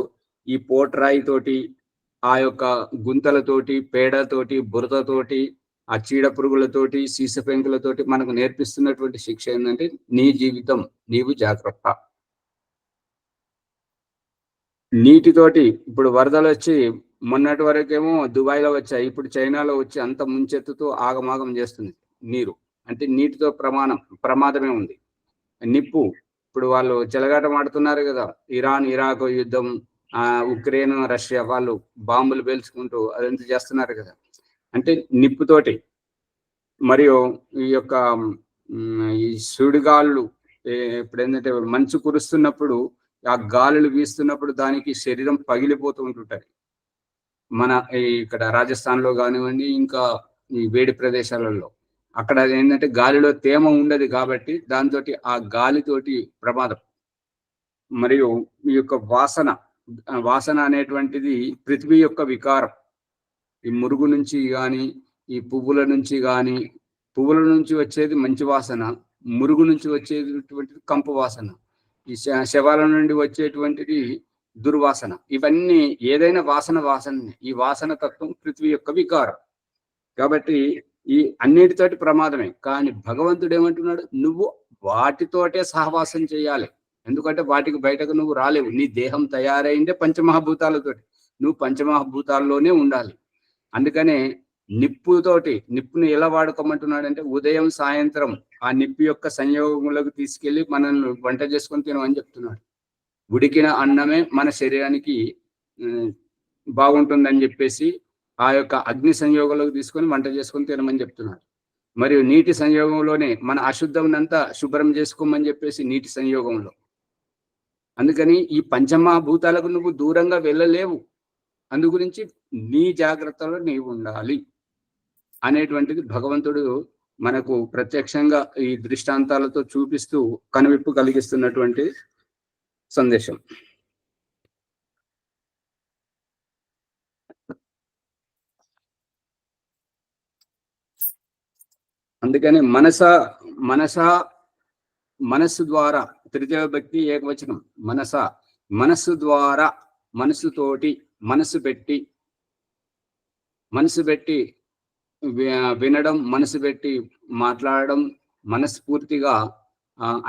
ఈ పోట్రాయితోటి, ఆ యొక్క గుంతలతోటి, పేడతోటి, బురదతోటి, ఆ చీడ పురుగులతోటి, సీస పెంకులతోటి మనకు నేర్పిస్తున్నటువంటి శిక్ష ఏంటంటే, నీ జీవితం నీవు జాగ్రత్త. నీటితోటి ఇప్పుడు వరదలు వచ్చి మొన్నటి వరకేమో దుబాయ్లో వచ్చాయి, ఇప్పుడు చైనాలో వచ్చి అంత ముంచెత్తుతూ ఆగమాగం చేస్తుంది నీరు. అంటే నీటితో ప్రమాదమే ఉంది. నిప్పు ఇప్పుడు వాళ్ళు చెలగాటం ఆడుతున్నారు కదా, ఇరాన్ ఇరాక్ యుద్ధం, ఉక్రెయిన్ రష్యా వాళ్ళు బాంబులు పేల్చుకుంటూ అదంతా చేస్తున్నారు కదా. అంటే నిప్పుతోటి, మరియు ఈ యొక్క ఈ సుడిగాళ్ళు, ఇప్పుడు ఏంటంటే మంచు కురుస్తున్నప్పుడు ఆ గాలులు వీస్తున్నప్పుడు దానికి శరీరం పగిలిపోతూ ఉంటుంటాయి. మన ఇక్కడ రాజస్థాన్ లో కానివ్వండి, ఇంకా ఈ వేడి ప్రదేశాలలో అక్కడ ఏంటంటే గాలిలో తేమ ఉండదు కాబట్టి దాంతో ఆ గాలితోటి ప్రమాదం. మరియు ఈ యొక్క వాసన అనేటువంటిది పృథ్వీ యొక్క వికారం. ఈ మురుగు నుంచి కానీ, ఈ పువ్వుల నుంచి కానీ, పువ్వుల నుంచి వచ్చేది మంచి వాసన, మురుగు నుంచి వచ్చేటువంటిది కంపు వాసన, ఈ శవాల నుండి వచ్చేటువంటిది దుర్వాసన. ఇవన్నీ ఏదైనా వాసననే. ఈ వాసన తత్వం పృథ్వీ యొక్క వికారం కాబట్టి ఈ అన్నిటితోటి ప్రమాదమే. కానీ భగవంతుడు ఏమంటున్నాడు, నువ్వు వాటితోటే సహవాసం చేయాలి. ఎందుకంటే వాటికి బయటకు నువ్వు రాలేవు. నీ దేహం తయారైందే పంచమహాభూతాలతోటి, నువ్వు పంచమహాభూతాల్లోనే ఉండాలి. అందుకనే నిప్పుని ఎలా వాడుకోమంటున్నాడంటే, ఉదయం సాయంత్రం ఆ నిప్పు యొక్క సంయోగములకు తీసుకెళ్లి మనల్ని వంట చేసుకొని తినమని చెప్తున్నాడు. ఉడికిన అన్నమే మన శరీరానికి బాగుంటుందని చెప్పేసి ఆ యొక్క అగ్ని సంయోగంలోకి తీసుకొని వంట చేసుకొని తినమని చెప్తున్నాడు. మరియు నీటి సంయోగంలోనే మన అశుద్ధంనంతా శుభ్రం చేసుకోమని చెప్పేసి నీటి సంయోగంలో. అందుకని ఈ పంచమహాభూతాలకు నువ్వు దూరంగా వెళ్ళలేవు. అందు గురించి నీ జాగ్రత్తలో నీవు ఉండాలి అనేటువంటిది భగవంతుడు మనకు ప్రత్యక్షంగా ఈ దృష్టాంతాలతో చూపిస్తూ కనువిప్పు కలిగిస్తున్నటువంటి సందేశం. అందుకని మనస్సు ద్వారా, తృతీయ భక్తి ఏకవచనం, మనస్సు ద్వారా, మనస్సుతోటి, మనస్సు పెట్టి వినడం, మనసు పెట్టి మాట్లాడడం, మనస్ఫూర్తిగా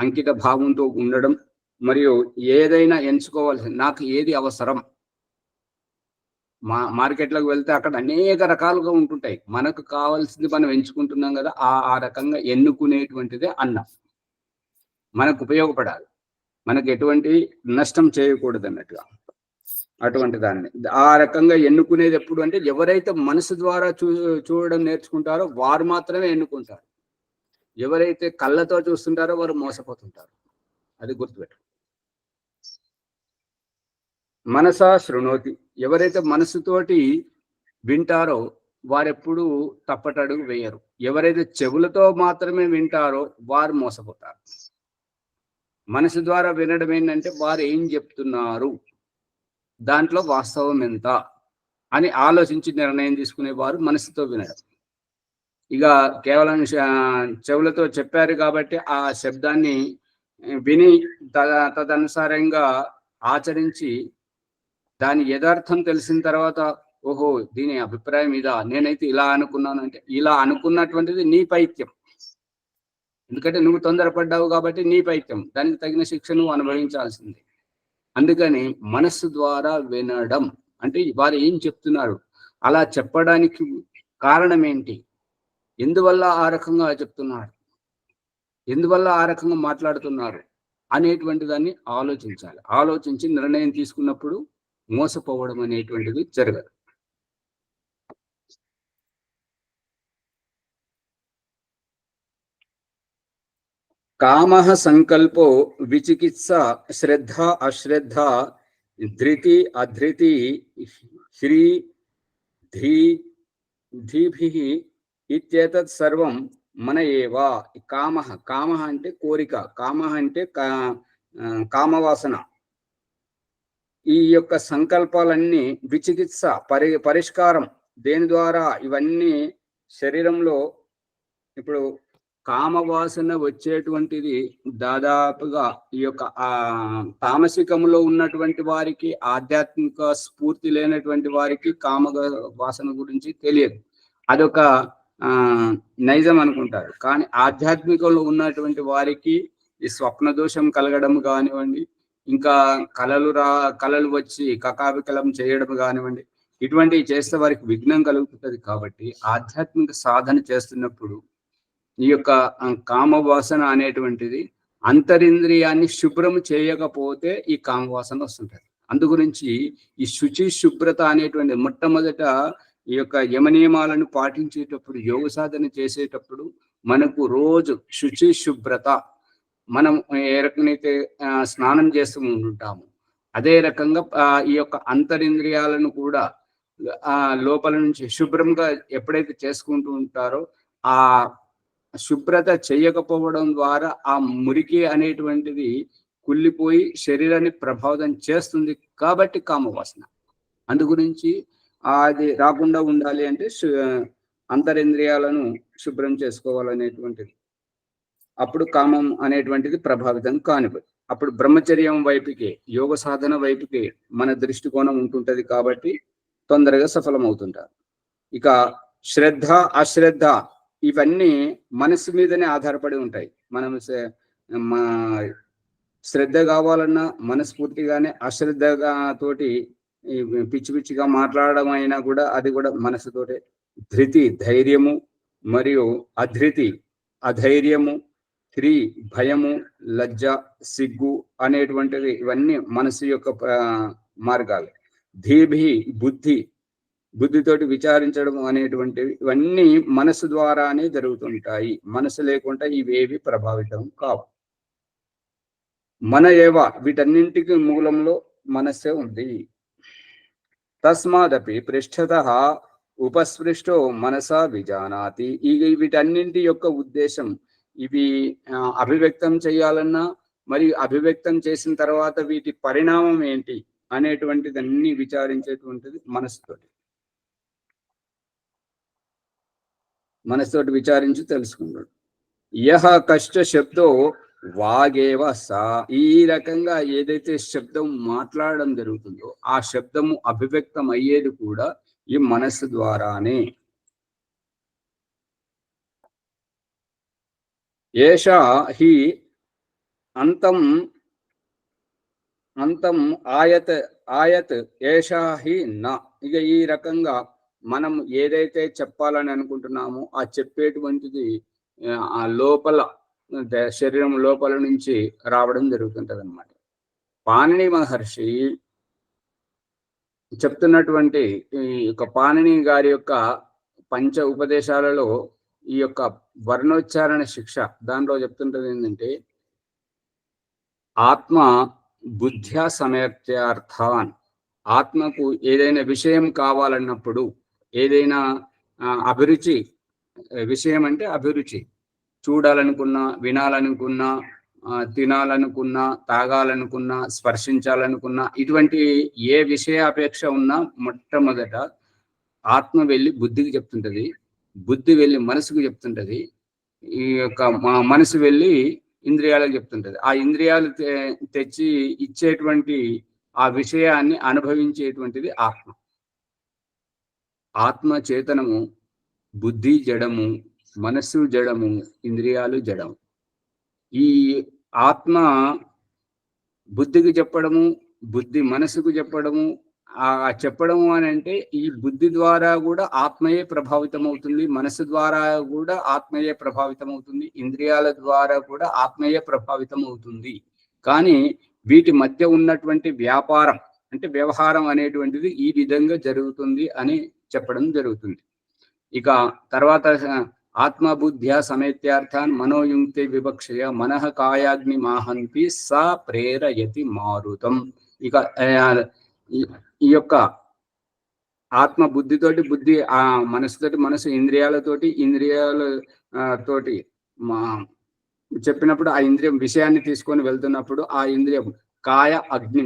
అంకిత భావంతో ఉండడం, మరియు ఏదైనా ఎంచుకోవాల్సి, నాకు ఏది అవసరం. మార్కెట్లోకి వెళ్తే అక్కడ అనేక రకాలుగా ఉంటుంటాయి. మనకు కావాల్సింది మనం ఎంచుకుంటున్నాం కదా, ఆ రకంగా ఎన్నుకునేటువంటిదే అన్నం. మనకు ఉపయోగపడాలి, మనకు ఎటువంటి నష్టం చేయకూడదు అన్నట్టుగా. అటువంటి దాన్ని ఆ రకంగా ఎన్నుకునేది ఎప్పుడు అంటే, ఎవరైతే మనసు ద్వారా చూడడం నేర్చుకుంటారో వారు మాత్రమే ఎన్నుకుంటారు. ఎవరైతే కళ్ళతో చూస్తుంటారో వారు మోసపోతుంటారు. అది గుర్తుపెట్టు. మనసా శృణోతి, ఎవరైతే మనసుతోటి వింటారో వారెప్పుడు తప్పటడుగు వేయరు. ఎవరైతే చెవులతో మాత్రమే వింటారో వారు మోసపోతారు. మనసు ద్వారా వినడం ఏంటంటే, వారు ఏం చెప్తున్నారు, దాంట్లో వాస్తవం ఎంత అని ఆలోచించి నిర్ణయం తీసుకునేవారు మనసుతో వినడం. ఇక కేవలం చెవులతో చెప్పారు కాబట్టి ఆ శబ్దాన్ని విని తదనుసారంగా ఆచరించి దాని యథార్థం తెలిసిన తర్వాత, ఓహో దీని అభిప్రాయం ఇదా, నేనైతే ఇలా అనుకున్నాను అంటే, ఇలా అనుకున్నటువంటిది నీ పైత్యం. ఎందుకంటే నువ్వు తొందరపడ్డావు కాబట్టి నీ పైత్యం, దానికి తగిన శిక్ష నువ్వు అనుభవించాల్సింది. అందుకని మనస్సు ద్వారా వినడం అంటే వారు ఏం చెప్తున్నారు, అలా చెప్పడానికి కారణం ఏంటి, ఎందువల్ల ఆ రకంగా చెప్తున్నారు, ఎందువల్ల ఆ రకంగా మాట్లాడుతున్నారు అనేటువంటి దాన్ని ఆలోచించాలి. ఆలోచించి నిర్ణయం తీసుకున్నప్పుడు మోసపోవడం అనేటువంటిది జరగదు. కామః సంకల్పో విచికిత్స శ్రద్ధ అశ్రద్ధ ధృతి అధృతి హ్రీ ధీ ధీభిః ఇత్యేతత్ సర్వం మన ఏవ. కామః, కామః అంటే కోరిక, కామః అంటే కామవాసన. ఈ యొక్క సంకల్పాలన్నీ విచికిత్స పరిష్కారం దేని ద్వారా ఇవన్నీ శరీరంలో ఇప్పుడు కామవాసన వచ్చేటువంటిది దాదాపుగా ఈ యొక్క తామసికంలో ఉన్నటువంటి వారికి, ఆధ్యాత్మిక స్ఫూర్తి లేనటువంటి వారికి కామ వాసన గురించి తెలియదు. అదొక నైజం అనుకుంటారు. కానీ ఆధ్యాత్మికంలో ఉన్నటువంటి వారికి ఈ స్వప్న దోషం కలగడం కానివ్వండి, ఇంకా కళలు వచ్చి కకావికలం చేయడం కానివ్వండి, ఇటువంటివి చేస్తే వారికి విఘ్నం కలుగుతుంది. కాబట్టి ఆధ్యాత్మిక సాధన చేస్తున్నప్పుడు ఈ యొక్క కామవాసన అనేటువంటిది అంతరింద్రియాన్ని శుభ్రం చేయకపోతే ఈ కామవాసన వస్తుంటది. అందుగురించి ఈ శుభ్రత అనేటువంటి మొట్టమొదట ఈ యొక్క యమనియమాలను పాటించేటప్పుడు, యోగ సాధన చేసేటప్పుడు మనకు రోజు శుభ్రత, మనం ఏ రకమైతే స్నానం చేస్తూ ఉంటాము అదే రకంగా ఈ యొక్క అంతరింద్రియాలను కూడా లోపల నుంచి శుభ్రంగా ఎప్పుడైతే చేసుకుంటూ ఉంటారో ఆ శుభ్రత చేయకపోవడం ద్వారా ఆ మురికి అనేటువంటిది కుళ్ళిపోయి శరీరాన్ని ప్రభావితం చేస్తుంది. కాబట్టి కామవాసన. అందుగురించి అది రాకుండా ఉండాలి అంటే అంతరింద్రియాలను శుభ్రం చేసుకోవాలనేటువంటిది. అప్పుడు కామం అనేటువంటిది ప్రభావితం కానివ్వదు. అప్పుడు బ్రహ్మచర్యం వైపుకే, యోగ సాధన వైపుకే మన దృష్టికోణం ఉంటుంటది. కాబట్టి తొందరగా సఫలమవుతుంటారు. ఇక శ్రద్ధ అశ్రద్ధ ఇవన్నీ మనసు మీదనే ఆధారపడి ఉంటాయి. మనం శ్రద్ధ కావాలన్నా మనస్ఫూర్తిగానే, అశ్రద్ధగా తోటి పిచ్చి పిచ్చిగా మాట్లాడడం అయినా కూడా అది కూడా మనసుతోటే. ధృతి ధైర్యము, మరియు అధృతి అధైర్యము, హ్రీ భయము, లజ్జ సిగ్గు అనేటువంటివి ఇవన్నీ మనసు యొక్క మార్గాలు. ధీభి బుద్ధితోటి విచారించడం అనేటువంటివి ఇవన్నీ మనసు ద్వారానే జరుగుతుంటాయి. మనసు లేకుండా ఇవేవి ప్రభావితం కావు. మన ఏవ వీటన్నింటికి మూలంలో మనస్సే ఉంది. తస్మాదపి పృష్ఠతః ఉపస్పృష్టో మనసా విజానాతి. వీటన్నింటి యొక్క ఉద్దేశం ఇవి అభివ్యక్తం చేయాలన్నా, మరియు అభివ్యక్తం చేసిన తర్వాత వీటి పరిణామం ఏంటి అనేటువంటిది అన్ని విచారించేటువంటిది మనసుతోటి విచారించి తెలుసుకున్నాడు. యహ కష్ట శబ్దో వాగేవ సా. ఈ రకంగా ఏదైతే శబ్దం మాట్లాడడం జరుగుతుందో ఆ శబ్దము అభివ్యక్తం అయ్యేది కూడా ఈ మనస్సు ద్వారానే. ఏషా హి అంతం ఆయత్ ఏషా హి నా. ఇక ఈ రకంగా మనం ఏదైతే చెప్పాలని అనుకుంటున్నామో ఆ చెప్పేటువంటిది ఆ లోపల శరీరం లోపల నుంచి రావడం జరుగుతుంటది అన్నమాట. పాణిని మహర్షి చెప్తున్నటువంటి ఈ యొక్క పాణిని గారి యొక్క పంచ ఉపదేశాలలో ఈ యొక్క వర్ణోచ్చారణ శిక్ష దానిలో చెప్తుంటది ఏంటంటే, ఆత్మ బుద్ధ్యా సమర్థార్థాన్. ఆత్మకు ఏదైనా విషయం కావాలన్నప్పుడు, ఏదైనా అభిరుచి, విషయం అంటే అభిరుచి, చూడాలనుకున్నా, వినాలనుకున్నా, తినాలనుకున్నా, తాగాలనుకున్నా, స్పర్శించాలనుకున్నా, ఇటువంటి ఏ విషయాపేక్ష ఉన్నా మొట్టమొదట ఆత్మ వెళ్ళి బుద్ధికి చెప్తుంటది, బుద్ధి వెళ్ళి మనసుకు చెప్తుంటది, ఈ యొక్క మనసు వెళ్ళి ఇంద్రియాలకు చెప్తుంటది. ఆ ఇంద్రియాలు తెచ్చి ఇచ్చేటువంటి ఆ విషయాన్ని అనుభవించేటువంటిది ఆత్మ. ఆత్మ చేతనము, బుద్ధి జడము, మనస్సు జడము, ఇంద్రియాలు జడము. ఈ ఆత్మ బుద్ధికి చెప్పడము, బుద్ధి మనసుకు చెప్పడము, చెప్పడము అని అంటే ఈ బుద్ధి ద్వారా కూడా ఆత్మయే ప్రభావితం అవుతుంది, మనసు ద్వారా కూడా ఆత్మయే ప్రభావితం అవుతుంది, ఇంద్రియాల ద్వారా కూడా ఆత్మయే ప్రభావితం అవుతుంది. కానీ వీటి మధ్య ఉన్నటువంటి వ్యాపారం అంటే వ్యవహారం అనేటువంటిది ఈ విధంగా జరుగుతుంది అని చెప్పడం జరుగుతుంది. ఇక తర్వాత ఆత్మబుద్ధ్యా సమేత్యార్థాన్ మనోయుక్తే వివక్షయ మనః కాయాగ్ని మాహంతి స ప్రేరయతి మారుతం. ఇక ఈ యొక్క ఆత్మ బుద్ధితోటి బుద్ధి, ఆ మనసుతోటి మనసు, ఇంద్రియాలతోటి ఇంద్రియాల తోటి మా చెప్పినప్పుడు ఆ ఇంద్రియం విషయాన్ని తీసుకొని వెళ్తున్నప్పుడు ఆ ఇంద్రియం కాయ అగ్ని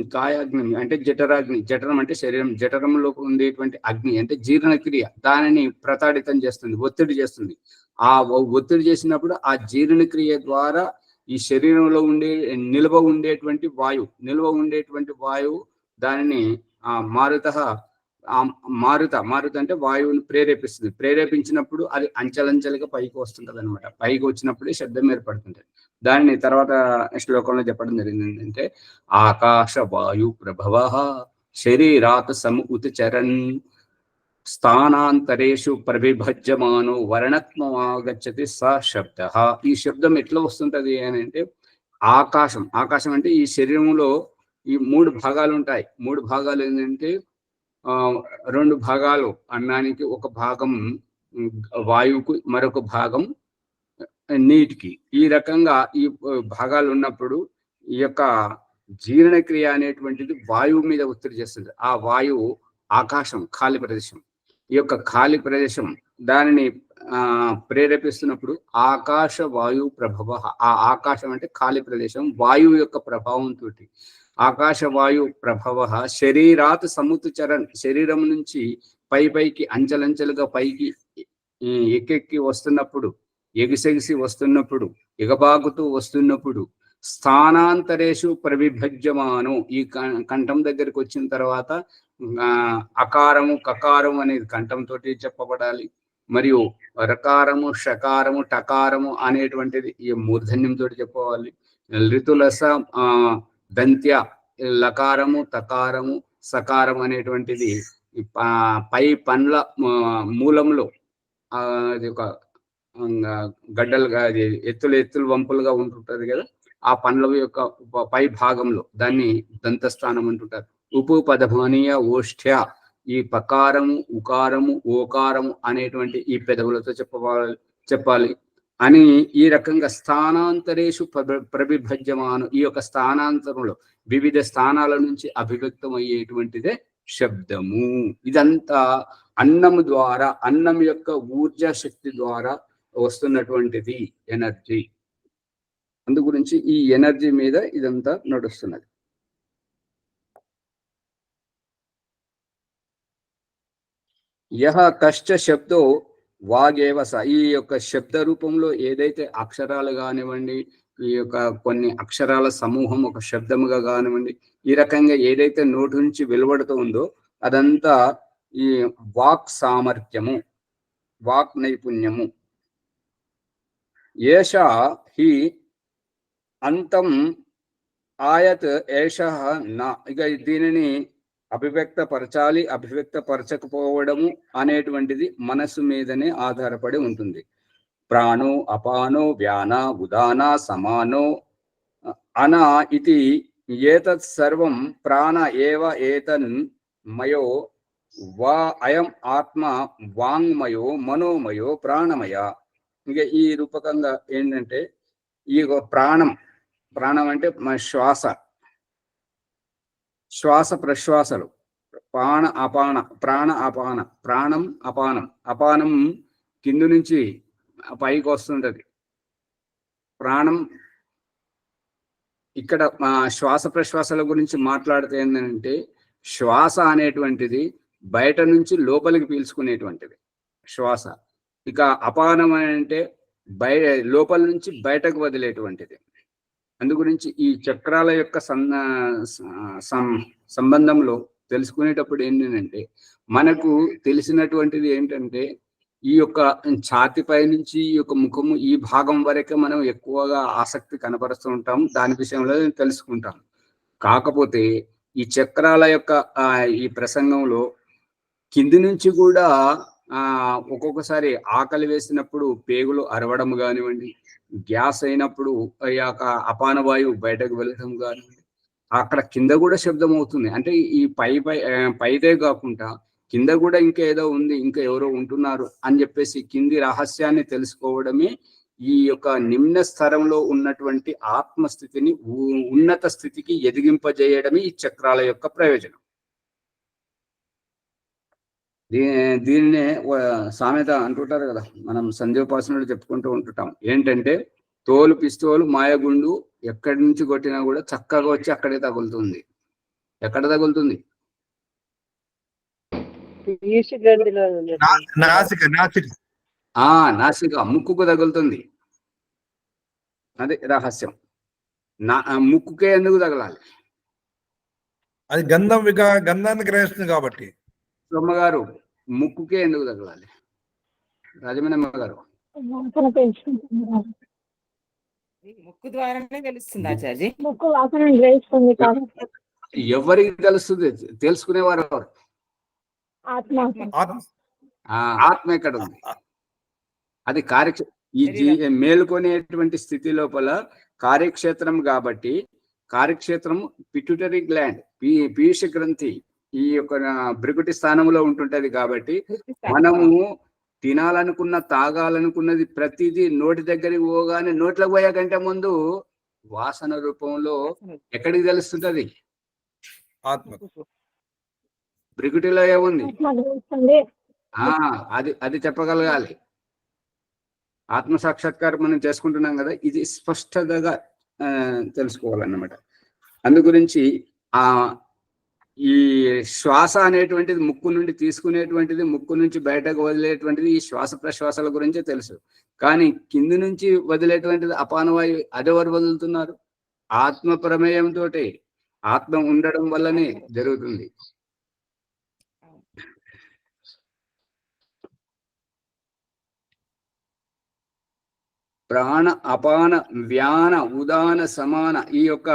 అంటే జఠరాగ్ని. జఠరం అంటే శరీరం, జఠరంలో ఉండేటువంటి అగ్ని అంటే జీర్ణక్రియ, దానిని ప్రతాడితం చేస్తుంది, ఒత్తిడి చేస్తుంది. ఆ ఒత్తిడి చేసినప్పుడు ఆ జీర్ణక్రియ ద్వారా ఈ శరీరంలో నిల్వ ఉండేటువంటి వాయువు దానిని మారుత అంటే వాయువుని ప్రేరేపించినప్పుడు అది అంచెలంచెలుగా పైకి వస్తుంటది అనమాట. పైకి వచ్చినప్పుడే శబ్దం ఏర్పడుతుంటది. దానిని తర్వాత శ్లోకంలో చెప్పడం జరిగింది అంటే ఆకాశ వాయు ప్రభవ శరీరాత్ సముచరన్ స్థానాంతరేషు ప్రవిభజ్యమానో వర్ణత్వమాగచ్చతి స శబ్ద. ఈ శబ్దం ఎట్లా వస్తుంటది అని అంటే ఆకాశం అంటే ఈ శరీరంలో ఈ 3 భాగాలు ఉంటాయి. 3 భాగాలు ఏంటంటే 2 భాగాలు అన్నానికి, ఒక భాగం వాయువుకు, మరొక భాగం నీటికి. ఈ రకంగా ఈ భాగాలు ఉన్నప్పుడు ఈ యొక్క జీర్ణక్రియ అనేటువంటిది వాయువు మీద ఒత్తిడి చేస్తుంది. ఆ వాయువు ఆకాశం, ఖాళీ ప్రదేశం. ఈ యొక్క ఖాళీ ప్రదేశం దానిని ప్రేరేపిస్తున్నప్పుడు ఆకాశ వాయు ప్రభవ. ఆ ఆకాశం అంటే ఖాళీ ప్రదేశం, వాయువు యొక్క ప్రభావంతో ఆకాశ వాయు ప్రభవ శరీరాత్ సముచరన్, శరీరం నుంచి పైకి అంచెలంచెలుగా పైకి ఎక్కెక్కి వస్తున్నప్పుడు, ఎగిసెగిసి వస్తున్నప్పుడు, ఎగబాగుతూ వస్తున్నప్పుడు స్థానాంతరేషు ప్రవిభజ్యమాను. ఈ కంఠం దగ్గరికి వచ్చిన తర్వాత అకారము కకారము అనేది కంఠంతో చెప్పబడాలి, మరియు రకారము షకారము టకారము అనేటువంటిది ఈ మూర్ధన్యంతో చెప్పవాలి. ఋతులస దంత్య లకారము తకారము సకారం అనేటువంటిది పై పండ్ల మూలంలో అది ఒక గడ్డలుగా, అది ఎత్తులు వంపులుగా ఉంటుంటది కదా, ఆ పండ్ల యొక్క పై భాగంలో దాన్ని దంతస్థానం అంటుంటారు. ఉపు పదమానీయ ఓష్ఠ్య, ఈ పకారము ఉకారము ఓకారము అనేటువంటి ఈ పెదవులతో చెప్పాలి అని. ఈ రకంగా స్థానాంతరేషు ప్రవిభజ్యమాను, ఈ యొక్క స్థానాంతరంలో వివిధ స్థానాల నుంచి అభివ్యక్తం అయ్యేటువంటిదే శబ్దము. ఇదంతా అన్నము ద్వారా, అన్నం యొక్క ఊర్జా శక్తి ద్వారా వస్తున్నటువంటిది ఎనర్జీ. అందు గురించి ఈ ఎనర్జీ మీద ఇదంతా నడుస్తున్నది. యహ కశ్చ శబ్దో వాగేవస, ఈ యొక్క శబ్ద రూపంలో ఏదైతే అక్షరాలు కానివ్వండి, ఈ యొక్క కొన్ని అక్షరాల సమూహం ఒక శబ్దముగా కానివ్వండి, ఈ రకంగా ఏదైతే నోటి నుంచి వెలువడుతూ ఉందో అదంతా ఈ వాక్ సామర్థ్యము, వాక్ నైపుణ్యము. ఏష హి అంతం ఆయత్ ఏష నా. ఇక దీనిని అభివ్యక్తపరచాలి, అభివ్యక్తపరచకపోవడము అనేటువంటిది మనసు మీదనే ఆధారపడి ఉంటుంది. ప్రాణో అపానో వ్యానా ఉదానా సమానో అనా ఇది ఏతత్ సర్వం ప్రాణ ఏవ ఏతన్ మయో వా అయం ఆత్మ వాంగ్మయో మనోమయో ప్రాణమయ. ఇంకా ఈ రూపకంగా ఏంటంటే ఈ ప్రాణం అంటే శ్వాస ప్రశ్వాసలు, ప్రాణం అపానం కింది నుంచి పైకి వస్తుంటది. ప్రాణం ఇక్కడ శ్వాస ప్రశ్వాసల గురించి మాట్లాడితే ఏంటంటే శ్వాస అనేటువంటిది బయట నుంచి లోపలికి పీల్చుకునేటువంటిది శ్వాస. ఇక అపానం అంటే లోపల నుంచి బయటకు వదిలేటువంటిది. అందు గురించి ఈ చక్రాల యొక్క సంబంధంలో తెలుసుకునేటప్పుడు ఏంటంటే మనకు తెలిసినటువంటిది ఏంటంటే ఈ యొక్క ఛాతిపై నుంచి ఈ యొక్క ముఖము ఈ భాగం వరకే మనం ఎక్కువగా ఆసక్తి కనపరుస్తూ ఉంటాం, దాని విషయంలో తెలుసుకుంటాం. కాకపోతే ఈ చక్రాల యొక్క ఈ ప్రసంగంలో కింది నుంచి కూడా ఒక్కొక్కసారి ఆకలి వేసినప్పుడు పేగులు అరవడం కానివ్వండి, గ్యాస్ అయినప్పుడు ఈ యొక్క అపాన వాయువు బయటకు వెళ్ళడం కానివ్వండి, అక్కడ కింద కూడా శబ్దం అవుతుంది. అంటే ఈ పైదే కాకుండా కింద కూడా ఇంకేదో ఉంది, ఇంకా ఎవరో ఉంటున్నారు అని చెప్పేసి కింది రహస్యాన్ని తెలుసుకోవడమే ఈ యొక్క నిమ్న స్థరంలో ఉన్నటువంటి ఆత్మస్థితిని ఉన్నత స్థితికి ఎదిగింపజేయడమే ఈ చక్రాల యొక్క ప్రయోజనం. దీన్నే సామెత అంటుంటారు కదా, మనం సంధ్యోపాసనలు చెప్పుకుంటూ ఉంటుంటాం. ఏంటంటే తోలు పిస్తోలు మాయగుండు ఎక్కడి నుంచి కొట్టినా కూడా చక్కగా వచ్చి అక్కడే తగులుతుంది. ఎక్కడ తగులుతుంది? నాసిక, ముక్కుకు తగులుతుంది. అదే రహస్యం. ముక్కుకే ఎందుకు తగలాలి? అది గంధాన్ని గ్రహిస్తుంది కాబట్టి. సోమ్మగారు, ముక్కుకే ఎందుకు తగలాలి? రాజమణమ్మ గారు, ముక్కు ద్వారానే తెలుస్తుంది ఆచార్య. ముక్కు వాసన గ్రహిస్తుంది. ఎవరికి తెలుస్తుంది? తెలుసుకునేవారు ఎవరు? ఆత్మ ఎక్కడ ఉంది? అది మేలుకొనేటువంటి స్థితి లోపల కార్యక్షేత్రం కాబట్టి, కార్యక్షేత్రం పిట్యూటరీ గ్లాండ్, పీయూష గ్రంథి ఈ యొక్క బ్రిగుటి స్థానంలో ఉంటుంటది. కాబట్టి మనము తినాలనుకున్న, తాగాలనుకున్నది ప్రతిదీ నోటి దగ్గరికి పోగానే, నోట్లోకి పోయే కంటే ముందు వాసన రూపంలో ఎక్కడికి తెలుస్తుంటది? బ్రిగుటిలో ఏముంది? అది చెప్పగలగాలి. ఆత్మ సాక్షాత్కారం మనం చేసుకుంటున్నాం కదా, ఇది స్పష్టతగా తెలుసుకోవాలన్నమాట. అందు గురించి ఈ శ్వాస అనేటువంటిది ముక్కు నుండి తీసుకునేటువంటిది, ముక్కు నుంచి బయటకు వదిలేటువంటిది ఈ శ్వాస ప్రశ్వాసాల గురించే తెలుసు. కానీ కింది నుంచి వదిలేటువంటిది అపానవాయు, అదెవరు వదులుతున్నారు? ఆత్మ ప్రమేయంతో, ఆత్మ ఉండడం వల్లనే జరుగుతుంది. ప్రాణ, అపాన, వ్యాన, ఉదాన, సమాన ఈ యొక్క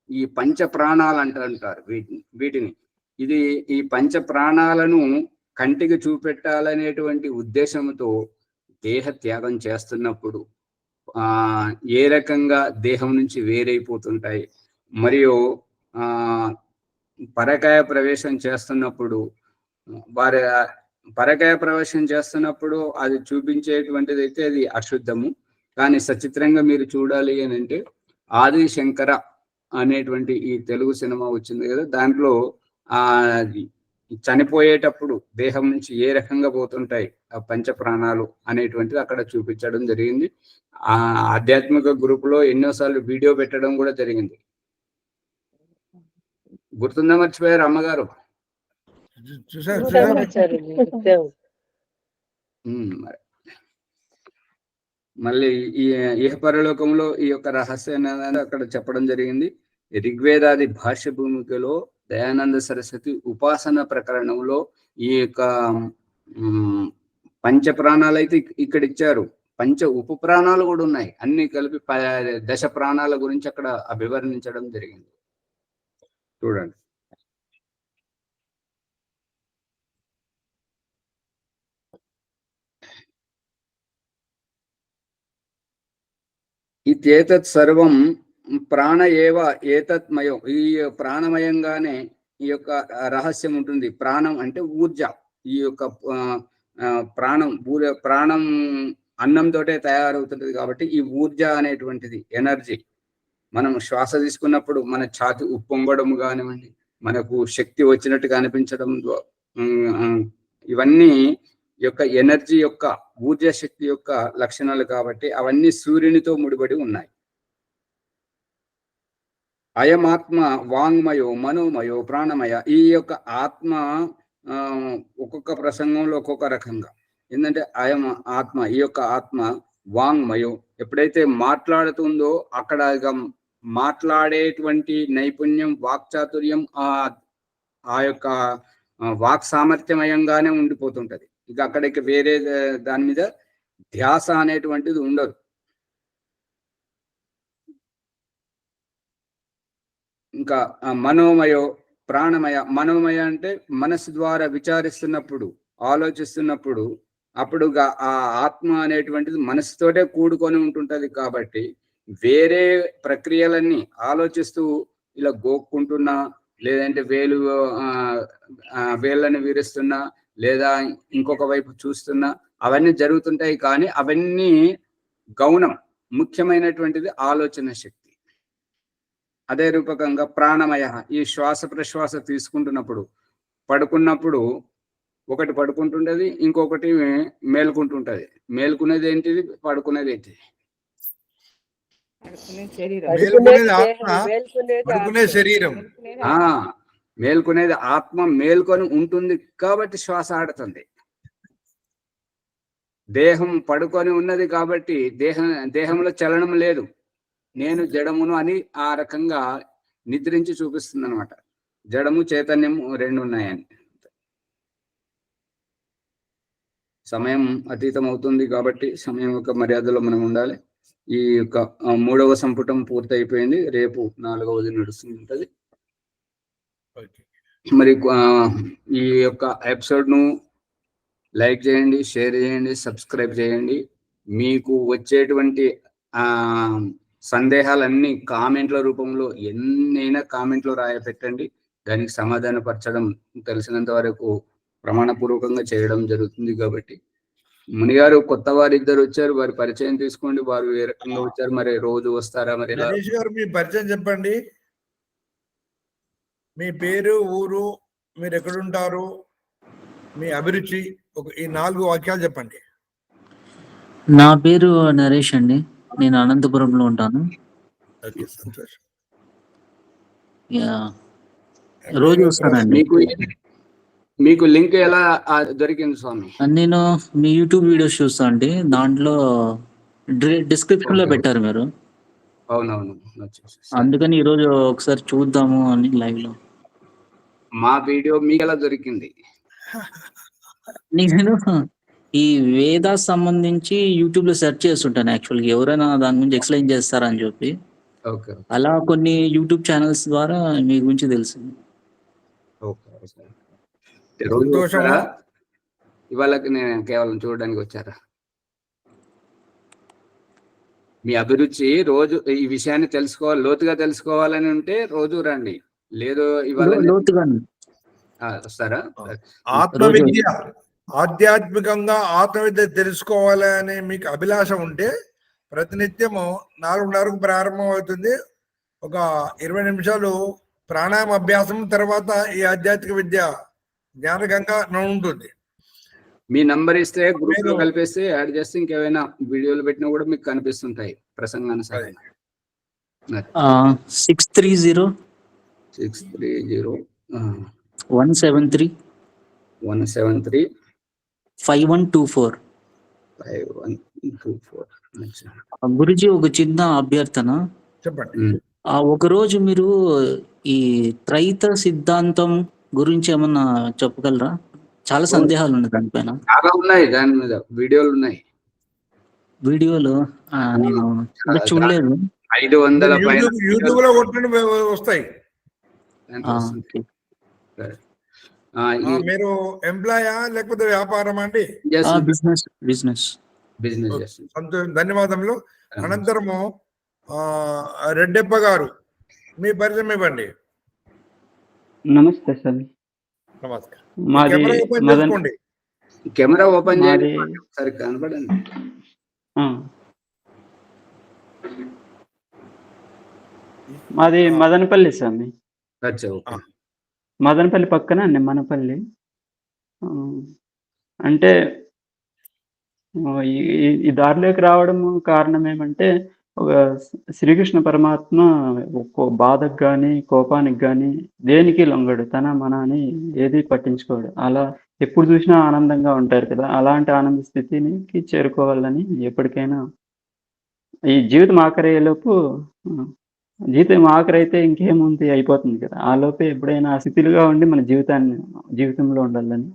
ఈ పంచ ప్రాణాలు అంటారు వీటిని. ఈ పంచ ప్రాణాలను కంటికి చూపెట్టాలనేటువంటి ఉద్దేశంతో దేహ త్యాగం చేస్తున్నప్పుడు ఏ రకంగా దేహం నుంచి వేరైపోతుంటాయి, మరియు పరకాయ ప్రవేశం చేస్తున్నప్పుడు అది చూపించేటువంటిది అయితే అది అశుద్ధము. కానీ సచిత్రంగా మీరు చూడాలి అని అంటే ఆది శంకర అనేటువంటి ఈ తెలుగు సినిమా వచ్చింది కదా, దాంట్లో చనిపోయేటప్పుడు దేహం నుంచి ఏ రకంగా పోతుంటాయి ఆ పంచ ప్రాణాలు అనేటువంటిది అక్కడ చూపించడం జరిగింది. ఆధ్యాత్మిక గ్రూపులో ఎన్నోసార్లు వీడియో పెట్టడం కూడా జరిగింది. గుర్తుందా? మర్చిపోయారు అమ్మగారు? మళ్ళీ ఈ ఇహపరలోకంలో ఈ యొక్క రహస్యాన్ని అక్కడ చెప్పడం జరిగింది. ఋగ్వేదాది భాష్య భూమికలో దయానంద సరస్వతి ఉపాసన ప్రకరణంలో ఈ యొక్క పంచ ప్రాణాలు అయితే ఇక్కడ ఇచ్చారు, పంచ ఉప ప్రాణాలు కూడా ఉన్నాయి. అన్ని కలిపి 10 ప్రాణాల గురించి అక్కడ అభివర్ణించడం జరిగింది. చూడండి. ఇతేతత్ సర్వం ప్రాణ ఏవ ఏతత్మయం. ఈ ప్రాణమయంగానే ఈ యొక్క రహస్యం ఉంటుంది. ప్రాణం అంటే ఊర్జ. ఈ యొక్క ప్రాణం అన్నంతోటే తయారవుతుంటది కాబట్టి ఈ ఊర్జ అనేటువంటిది ఎనర్జీ. మనం శ్వాస తీసుకున్నప్పుడు మన ఛాతి ఉప్పొంగడం కానివ్వండి, మనకు శక్తి వచ్చినట్టుగా అనిపించడం, ఇవన్నీ యొక్క ఎనర్జీ యొక్క ఊర్జ శక్తి యొక్క లక్షణాలు కాబట్టి అవన్నీ సూర్యునితో ముడిపడి ఉన్నాయి. అయమాత్మ వాంగ్మయో మనోమయో ప్రాణమయ. ఈ యొక్క ఆత్మ ఒక్కొక్క ప్రసంగంలో ఒక్కొక్క రకంగా. ఏంటంటే అయం ఆత్మ, ఈ యొక్క ఆత్మ వాంగ్మయో, ఎప్పుడైతే మాట్లాడుతుందో అక్కడ మాట్లాడేటువంటి నైపుణ్యం, వాక్చాతుర్యం ఆ యొక్క వాక్ సామర్థ్యమయంగానే ఉండిపోతుంటది. ఇక అక్కడికి వేరే దాని మీద ధ్యాస అనేటువంటిది ఉండదు. ఇంకా మనోమయో ప్రాణమయ. మనోమయ అంటే మనసు ద్వారా విచారిస్తున్నప్పుడు, ఆలోచిస్తున్నప్పుడు, అప్పుడు ఆ ఆత్మ అనేటువంటిది మనసుతోటే కూడుకొని ఉంటుంటది. కాబట్టి వేరే ప్రక్రియలన్నీ ఆలోచిస్తూ ఇలా గోక్కుంటున్నా, లేదంటే వేలు వేళ్ళని విరుస్తున్నా లేదా ఇంకొక వైపు చూస్తున్నా అవన్నీ జరుగుతుంటాయి. కానీ అవన్నీ గౌణం. ముఖ్యమైనటువంటిది ఆలోచన శక్తి. అదే రూపకంగా ప్రాణమయ, ఈ శ్వాస ప్రశ్వాస తీసుకుంటున్నప్పుడు పడుకున్నప్పుడు ఒకటి పడుకుంటుంటది, ఇంకొకటి మేలుకుంటుంటది. మేలుకునేది ఏంటిది, పడుకునేది ఏంటిది? మేల్కొనేది ఆత్మ, పడుకునే శరీరం. మేల్కొనేది ఆత్మ మేల్కొని ఉంటుంది కాబట్టి శ్వాస ఆడుతుంది. దేహం పడుకొని ఉన్నది కాబట్టి దేహంలో చలనం లేదు. నేను జడమును అని ఆ రకంగా నిద్రించి చూపిస్తుంది అనమాట. జడము చైతన్యము రెండు ఉన్నాయని. సమయం అతీతం అవుతుంది కాబట్టి సమయం యొక్క మర్యాదలో మనం ఉండాలి. ఈ యొక్క 3వ సంపుటం పూర్తయిపోయింది. రేపు 4వది నడుస్తుంటది. మరి ఈ యొక్క ఎపిసోడ్ ను లైక్ చేయండి, షేర్ చేయండి, సబ్స్క్రైబ్ చేయండి. మీకు వచ్చేటువంటి సందేహాలన్నీ కామెంట్ల రూపంలో ఎన్నైనా కామెంట్లో పెట్టండి. దానికి సమాధానపరచడం తెలిసినంత వరకు ప్రమాణపూర్వకంగా చేయడం జరుగుతుంది. కాబట్టి మునిగారు కొత్త వారు ఇద్దరు వచ్చారు, వారి పరిచయం తీసుకోండి. వారు ఏ రకంగా వచ్చారు, మరి రోజు వస్తారా? మరి గణేష్ గారు మీ పరిచయం చెప్పండి. మీ పేరు, ఊరు, మీరు ఎక్కడుంటారు, మీ అభిరుచి, ఈ 4 వాక్యాలు చెప్పండి. నా పేరు నరేష్ అండి. నేను అనంతపురంలో ఉంటాను. సంతోషం. రోజు వస్తానండి. మీకు లింక్ ఎలా దొరికింది స్వామి? నేను మీ యూట్యూబ్ వీడియోస్ చూస్తా అండి. దాంట్లో డిస్క్రిప్షన్ లో పెట్టారు మీరు. అవునవును, అందుకని ఈరోజు ఒకసారి చూద్దాము అని లైవ్ లో. మా వీడియో మీకు ఎలా దొరికింది? నేను ఈ వేద సంబంధించి యూట్యూబ్ లో సెర్చ్ చేస్తుంటాను. యాక్చువల్గా ఎవరైనా దాని గురించి ఎక్స్ప్లెయిన్ చేస్తారని చెప్పి అలా కొన్ని యూట్యూబ్ ఛానల్స్ ద్వారా మీ గురించి తెలిసింది. ఇవాళకి నేను కేవలం చూడడానికి వచ్చారా? మీ అభిరుచి రోజు ఈ విషయాన్ని తెలుసుకోవాలి, లోతుగా తెలుసుకోవాలని ఉంటే రోజు రండి. లేదు ఇవాళ లోతుగా వస్తారా? ఆత్మవిద్య, ఆధ్యాత్మికంగా ఆత్మవిద్య తెలుసుకోవాలని మీకు అభిలాష ఉంటే ప్రతినిత్యము 4:30కు ప్రారంభం అవుతుంది. ఒక 20 నిమిషాలు ప్రాణాయామ అభ్యాసం తర్వాత ఈ ఆధ్యాత్మిక విద్య జ్ఞానకంగా ఉంటుంది. మీ నంబర్ ఇస్తే గ్రూప్ లో కలిపేస్తే యాడ్ చేస్తే ఇంకేమైనా వీడియోలు పెట్టినా కూడా మీకు కనిపిస్తుంటాయి ప్రసంగానుసారం. 630 173 5124. గురుజీ, ఒక చిన్న అభ్యర్థన. చెప్పండి. ఒకరోజు మీరు ఈ త్రైత సిద్ధాంతం గురించి ఏమన్నా చెప్పగలరా? చాలా సందేహాలు ఉన్నాయి దానిపైన. చాలా ఉన్నాయి, దాని మీద వీడియోలు ఉన్నాయి. వీడియోలు నేను చూడలేదు. 500 యూట్యూబ్ లో కొట్టండి వస్తాయి. మీరు ఎంప్లాయా లేకపోతే వ్యాపారం అండి? బిజినెస్. ధన్యవాదములు. అనంతరము రెడ్డప్ప గారు మీ పరిచయం ఇవ్వండి. నమస్తే సార్. నమస్కారం. కెమెరా ఓపెన్ చేయండి, సరే కనపడండి. మాది మదనపల్లి స్వామి. మదనపల్లి పక్కన నిమ్మనపల్లి. అంటే ఈ దారిలోకి రావడం కారణం ఏమంటే, ఒక శ్రీకృష్ణ పరమాత్మ బాధకు కానీ కోపానికి కానీ దేనికి లొంగడు, తన మన అని ఏది పట్టించుకోడు. అలా ఎప్పుడు చూసినా ఆనందంగా ఉంటారు కదా. అలాంటి ఆనంద స్థితికి చేరుకోవాలని ఎప్పటికైనా ఈ జీవితం ఆఖరయ్యేలోపు, జీవితం ఆఖరైతే ఇంకేముంది అయిపోతుంది కదా, ఆ లోపే ఎప్పుడైనా ఆ స్థితిలుగా ఉండి మన జీవితంలో ఉండాలని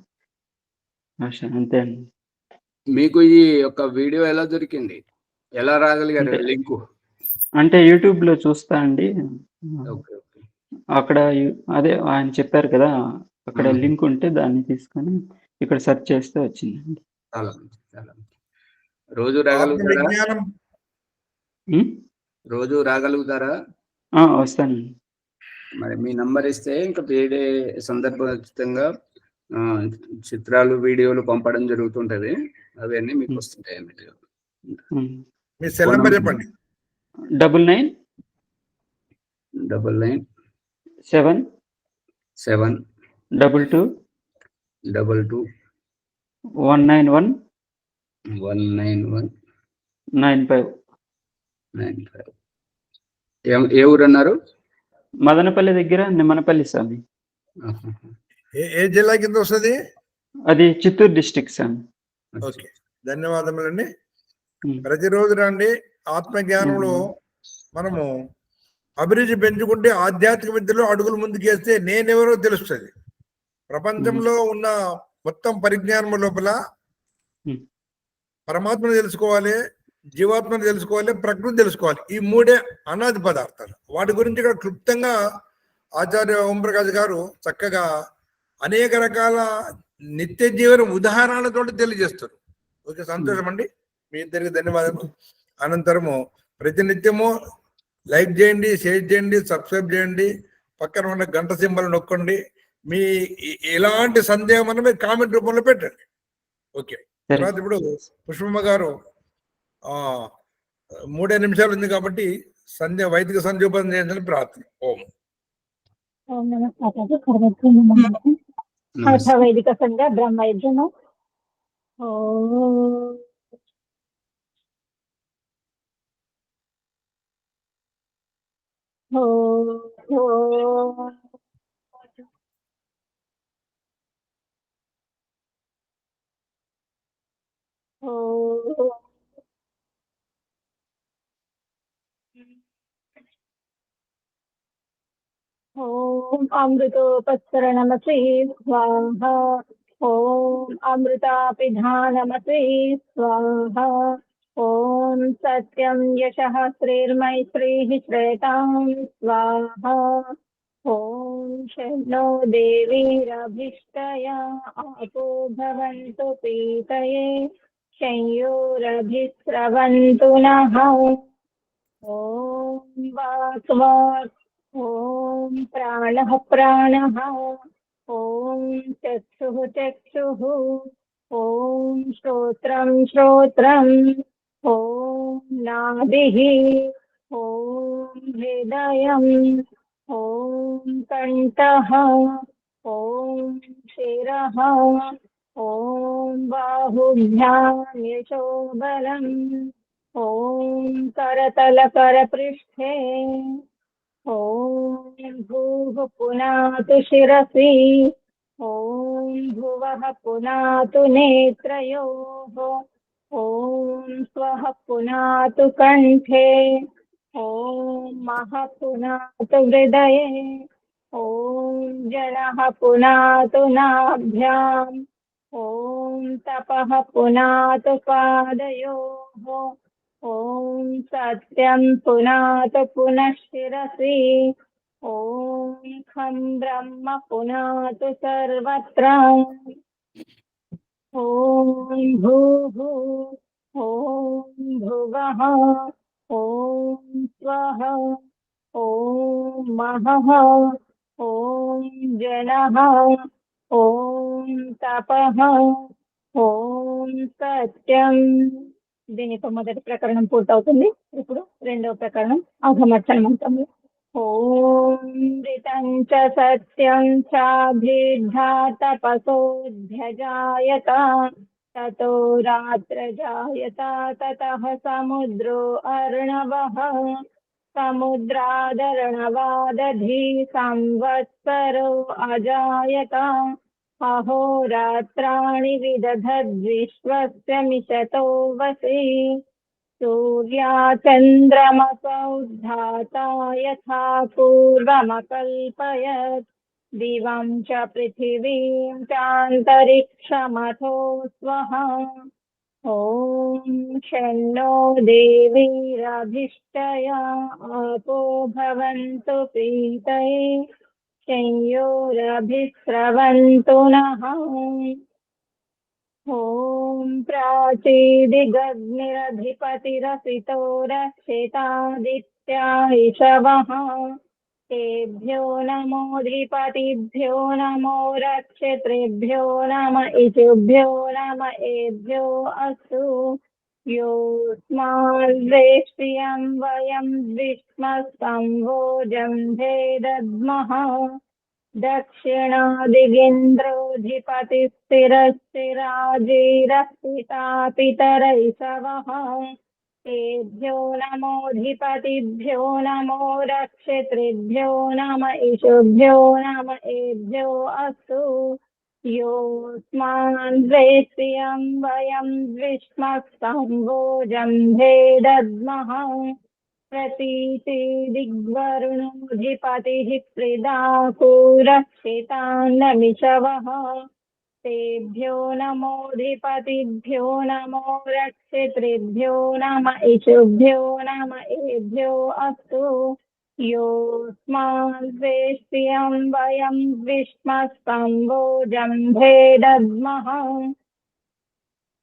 ఆశ. అంతే అండి. మీకు ఈ యొక్క వీడియో ఎలా దొరికింది, ఎలా రాగలిగారు లింకు? అంటే యూట్యూబ్ లో చూస్తా అండి. అక్కడ అదే ఆయన చెప్పారు కదా, అక్కడ లింక్ ఉంటే దాన్ని తీసుకొని ఇక్కడ సెర్చ్ చేస్తే వచ్చిందండి. రోజు రాగలుగుతారా? వస్తానండి. మరి మీ నంబర్ ఇస్తే ఇంకా వేరే సందర్భోచితంగా చిత్రాలు వీడియోలు పంపడం జరుగుతుంటది. అవన్నీ మీకు వస్తుంటాయి. మీ సెల్ నెంబర్ చెప్పండి. 99 99 7 7 22 22 191 191 95. 95. ఏ ఊరు అన్నారు? మదనపల్లి దగ్గర నిమ్మనపల్లి స్వామి. ఏ జిల్లా కింద వస్తుంది? అది చిత్తూరు డిస్ట్రిక్ట్ స్వామి. ఓకే, ధన్యవాదములండి. ప్రతిరోజు రండి. ఆత్మజ్ఞానంలో మనము అభిరుచి పెంచుకుంటే ఆధ్యాత్మిక విద్యలో అడుగులు ముందుకేస్తే నేనెవరో తెలుస్తుంది. ప్రపంచంలో ఉన్న మొత్తం పరిజ్ఞానం లోపల పరమాత్మను తెలుసుకోవాలి, జీవాత్మను తెలుసుకోవాలి, ప్రకృతి తెలుసుకోవాలి. ఈ మూడే అనాది పదార్థాలు. వాటి గురించి ఇక్కడ క్లుప్తంగా ఆచార్య ఓంప్రకాష్ గారు చక్కగా అనేక రకాల నిత్య జీవన ఉదాహరణలతో తెలియజేస్తారు. ఓకే, సంతోషం అండి. మీ ఇద్దరికి ధన్యవాదాలు. అనంతరము ప్రతినిత్యము లైక్ చేయండి, షేర్ చేయండి, సబ్స్క్రైబ్ చేయండి, పక్కన ఉన్న గంట సింబల్ నొక్కండి. మీ ఎలాంటి సందేహం అన్న మీరు కామెంట్ రూపంలో పెట్టండి. ఓకే, తర్వాత ఇప్పుడు పుష్పమ్మ గారు 3 నిమిషాలు ఉంది కాబట్టి వైదిక సంధ్యోపదం చేయాలని ప్రార్థన. ఓం నమః వైదిక సంధ్య బ్రహ్మయజ్ఞము. ఓం అమృతోపస్తరణమసి స్వాహ. ఓం అమృతాపిధానమసి స్వాహ. ఓం సత్యం యశః శ్రీర్మైత్రీః శ్రేతాం స్వాహ. ఓం శన్నో దేవీరభిష్టయా ఆపో భవంతు పీతయే శంయోరభిస్రవంతు నః. ఓం వాక్ వాక్. ఓం ప్రాణః ప్రాణః. ఓం చక్షుః చక్షుః. ఓం శ్రోత్రం శ్రోత్రం. ఓం నాభిః. ఓం హృదయం. ఓం కంఠః. ఓం శిరః. ఓం బాహుభ్యాం యశోబలం. ఓం కరతల కరపృష్ఠే. ఓం భూః పునాతు శిరసి. ఓం భువః పునాతు నేత్రయోః. ఓం స్వః పునాతు కంఠే. ఓం మహః పునాతు హృదయే. ఓం జనః పునాతు నాభ్యాం. ఓం తపః పునాతు పాదయోః. ఓం సత్యం పునాతు పునః శిరసి. ఓం ఖం బ్రహ్మ పునాతు సర్వత్ర. ఓం భూః. ఓం భువః. ఓం స్వః. ఓం మహః. ఓం జనః. ఓం తపః. ఓం సత్యం. దీనితో మొదటి ప్రకరణం పూర్తవుతుంది. ఇప్పుడు రెండవ ప్రకరణం అఘమర్చన మంత్రము. ఓం ఋతం చ సత్యం చాభిద్ధా తపసోధ్యజాయత. తతో రాత్రజాయత. తతః సముద్రో అర్ణవః. సముద్రాదర్ణవాదధి సంవత్సరో అజాయత. అహోరాత్రాణి విదధద్విశ్వస్య మిషతో వసి. సూర్యాచంద్రమసౌద్ధాతా యథా పూర్వమకల్పయత్. దివం చ పృథివీం చాంతరిక్షమథో స్వః. ఓం శన్నో దేవీరభిష్టయా ఆపో భవంతు పీతయే శంయోరభిస్రవంతు నః. ఓం ప్రాచీదిగగ్నిరధిపతిరసితో రక్షితాదిత్యా ఇషవః. तेभ्यो नमोऽधिपतिभ्यो नमो रक्षत्रेभ्यो नम इषुभ्यो नम एभ्यो अस्तु योऽस्माद्वेष्टियं वयं विष्मस्तम्भोजं भेदद्मः दक्षिणादिगेन्द्रोऽधिपतिस्थिरस्थिराजिरस्थितापितरैषवः तेभ्यो नमोऽधिपतिभ्यो नमो रक्षत्रेभ्यो नम इषुभ्यो नम एभ्यो अस्तु योऽस्माद्वेष्टियं वयं विष्मस्तम्भोजं भेदद्मः प्रतीति दिग्वरुणोऽधिपतिः प्रीदाकुरक्षितान्नमिषवः तेभ्यो नमोऽधिपतिभ्यो नमो रक्षत्रेभ्यो नम इषुभ्यो नम एभ्यो अस्तु योऽस्माद्वेष्टियं वयं विष्मस्तम्भोजं भेदद्मः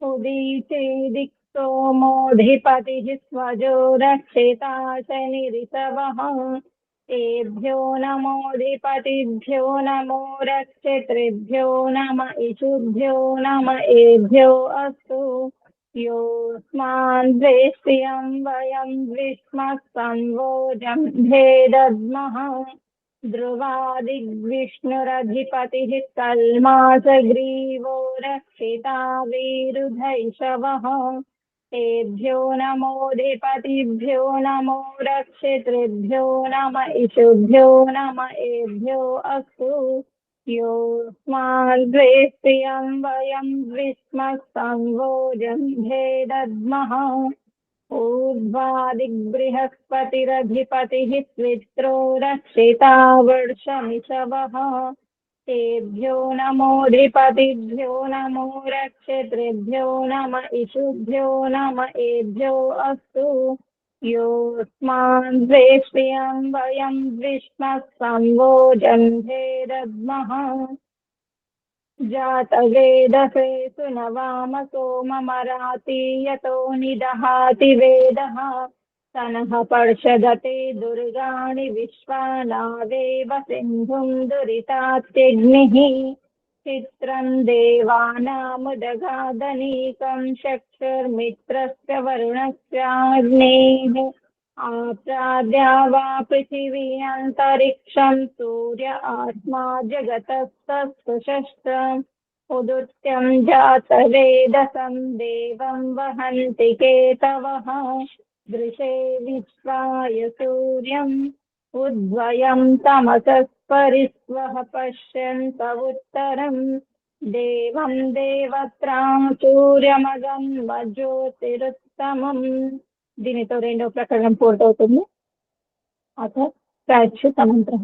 उदीचे दिक्सोमोऽधिपतिः स्वजो रक्षिता शनिरिषवः तेभ्यो नमोऽधिपतिभ्यो नमो रक्षत्रेभ्यो नम इषुभ्यो नम एभ्यो अस्तु योऽस्माद्वेष्टियं वयं विष्मस्तम्भोजं भेदद्मः ध्रुवादिग्विष्णुरधिपतिः कल्मासग्रीवो रक्षिता वीरुधैषवः तेभ्यो नमोऽधिपतिभ्यो नमो रक्षत्रेभ्यो नम इषुभ्यो नम एभ्यो अस्तु योऽस्माद्वेष्टियं वयं विष्मस्तम्भोजं भेदद्मः ऊर्ध्वादिबृहस्पतिरधिपतिः स्वित्रो रक्षिता वर्षमिषवः तेभ्यो नमोऽधिपतिभ्यो नमो रक्षत्रेभ्यो नम इषुभ्यो नम एभ्यो अस्तु योऽस्माद्वेष्टियं वयं विष्मस्तम्भोजं भेदद्मः जातवेदसे सुनवामसो ममराति यतो निदहाति वेदः तनः पर्षदते दुर्गाणि विश्वानावेव सिन्धुं दुरितात्यग्निः चित्रं देवानामुदगादनीकं चक्षुर्मित्रस्य वरुणस्याग्नेः आप्राद्या वा पृथिवी अन्तरिक्षं सूर्य आत्मा जगतस्तत्सुषष्ट्रम् उदुत्यं जातवेदसं देवं वहन्ति केतवः दृशे विश्वाय सूर्यम् उद्वयं तमसः परिस्वः पश्यन्त उत्तरं देवं देवत्रां सूर्यमगन्मज्योतिरुत्तमम् దీనితో రెండో ప్రకరణం పూర్తవుతుంది. అథ ప్రాయశ్చిత్త మంత్రః.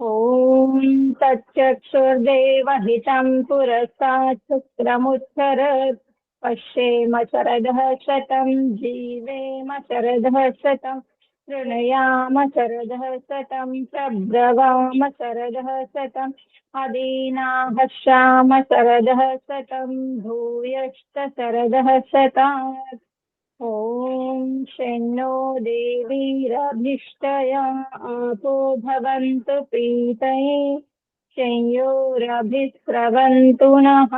ఓం తచ్చక్షుర్దేవహితం పురస్తాత్ శుక్రముచ్చరత్ పశ్యేమ శరదః శతం జీవేమ శరదః శతం శృణుయామ శరదః శతం ప్రబ్రవామ శరదః శతం అదీనాః శ్యామ శరదః శతం భూయశ్చ శరదః శతాత్. ఓం శన్నో దేవీరభిష్టయా ఆపో భవంతు ప్రీతయే శంయోరభిస్రవంతు నః.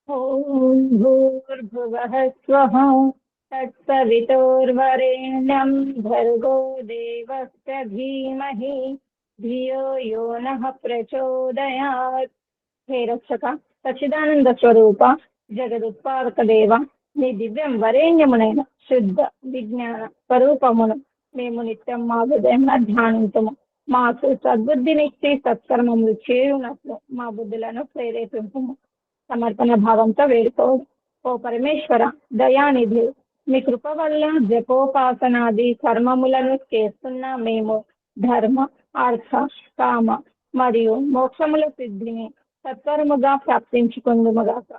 ఓం భూర్భువః స్వః తత్సవితుర్వరేణ్యం భర్గో దేవస్య ధీమహి ధియో యో నః ప్రచోదయాత్. హే రక్షక సచ్చిదానంద స్వరూప జగదుత్పాదక దేవ నీ దివ్యం వరేణ్యమునైన శుద్ధ విజ్ఞాన స్వరూపమును మేము నిత్యం మా హృదయంలో ధ్యానించము. మాకు సద్బుద్ధినిచ్చి సత్కర్మములు చేయునట్లు మా బుద్ధులను ప్రేరేపింపము. సమర్పణ భావంతో వేడుకోవడం. ఓ పరమేశ్వర దయానిధి, మీ కృప వల్ల జపోపాసనాది కర్మములను చేస్తున్న మేము ధర్మ అర్థ కామ మరియు మోక్షముల సిద్ధిని సత్వరముగా ప్రాప్తించుకుందుముగాక.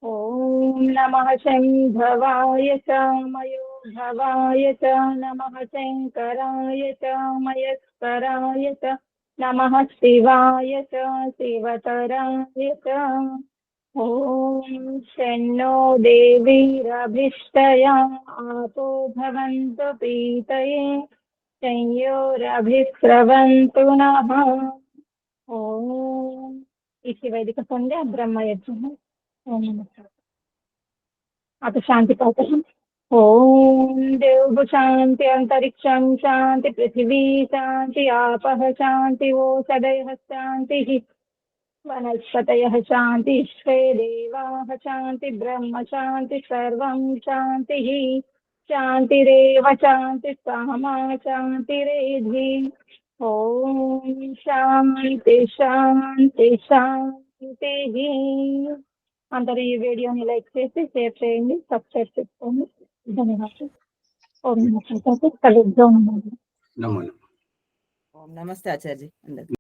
ఓం నమః శంభవాయ చ మయోభవాయ చ నమః శంకరాయ చ మయస్కరాయ చ నమః శివాయ చ శివతరాయ చ. ఓం శన్నో దేవీరభిష్టయా ఆపో భవంతు ప్రీతయే संयोरभिस्रवन्तु नः। ॐ इति वैदिक संध्या ब्रह्मयज्ञः। ॐ नमः। अथ शान्तिपाठः। ॐ देवः शान्ति अन्तरिक्षं शान्ति पृथिवी शान्ति आपः शान्ति ओषधयः शान्तिः वनस्पतयः शान्ति विश्वे देवाः शान्ति ब्रह्म शान्ति सर्वं शान्तिः शान्तिरेव शान्ति सामा शान्तिरेधि। ॐ शान्ति शान्ति शान्तिः। అందరూ ఈ వీడియోని లైక్ చేసి షేర్ చేయండి, సబ్స్క్రైబ్ చేసుకోండి. ధన్యవాదాలు. ఓం నమః శివాయ. కలుద్దాం. నమో ఓం నమస్తే ఆచార్య అందరికీ.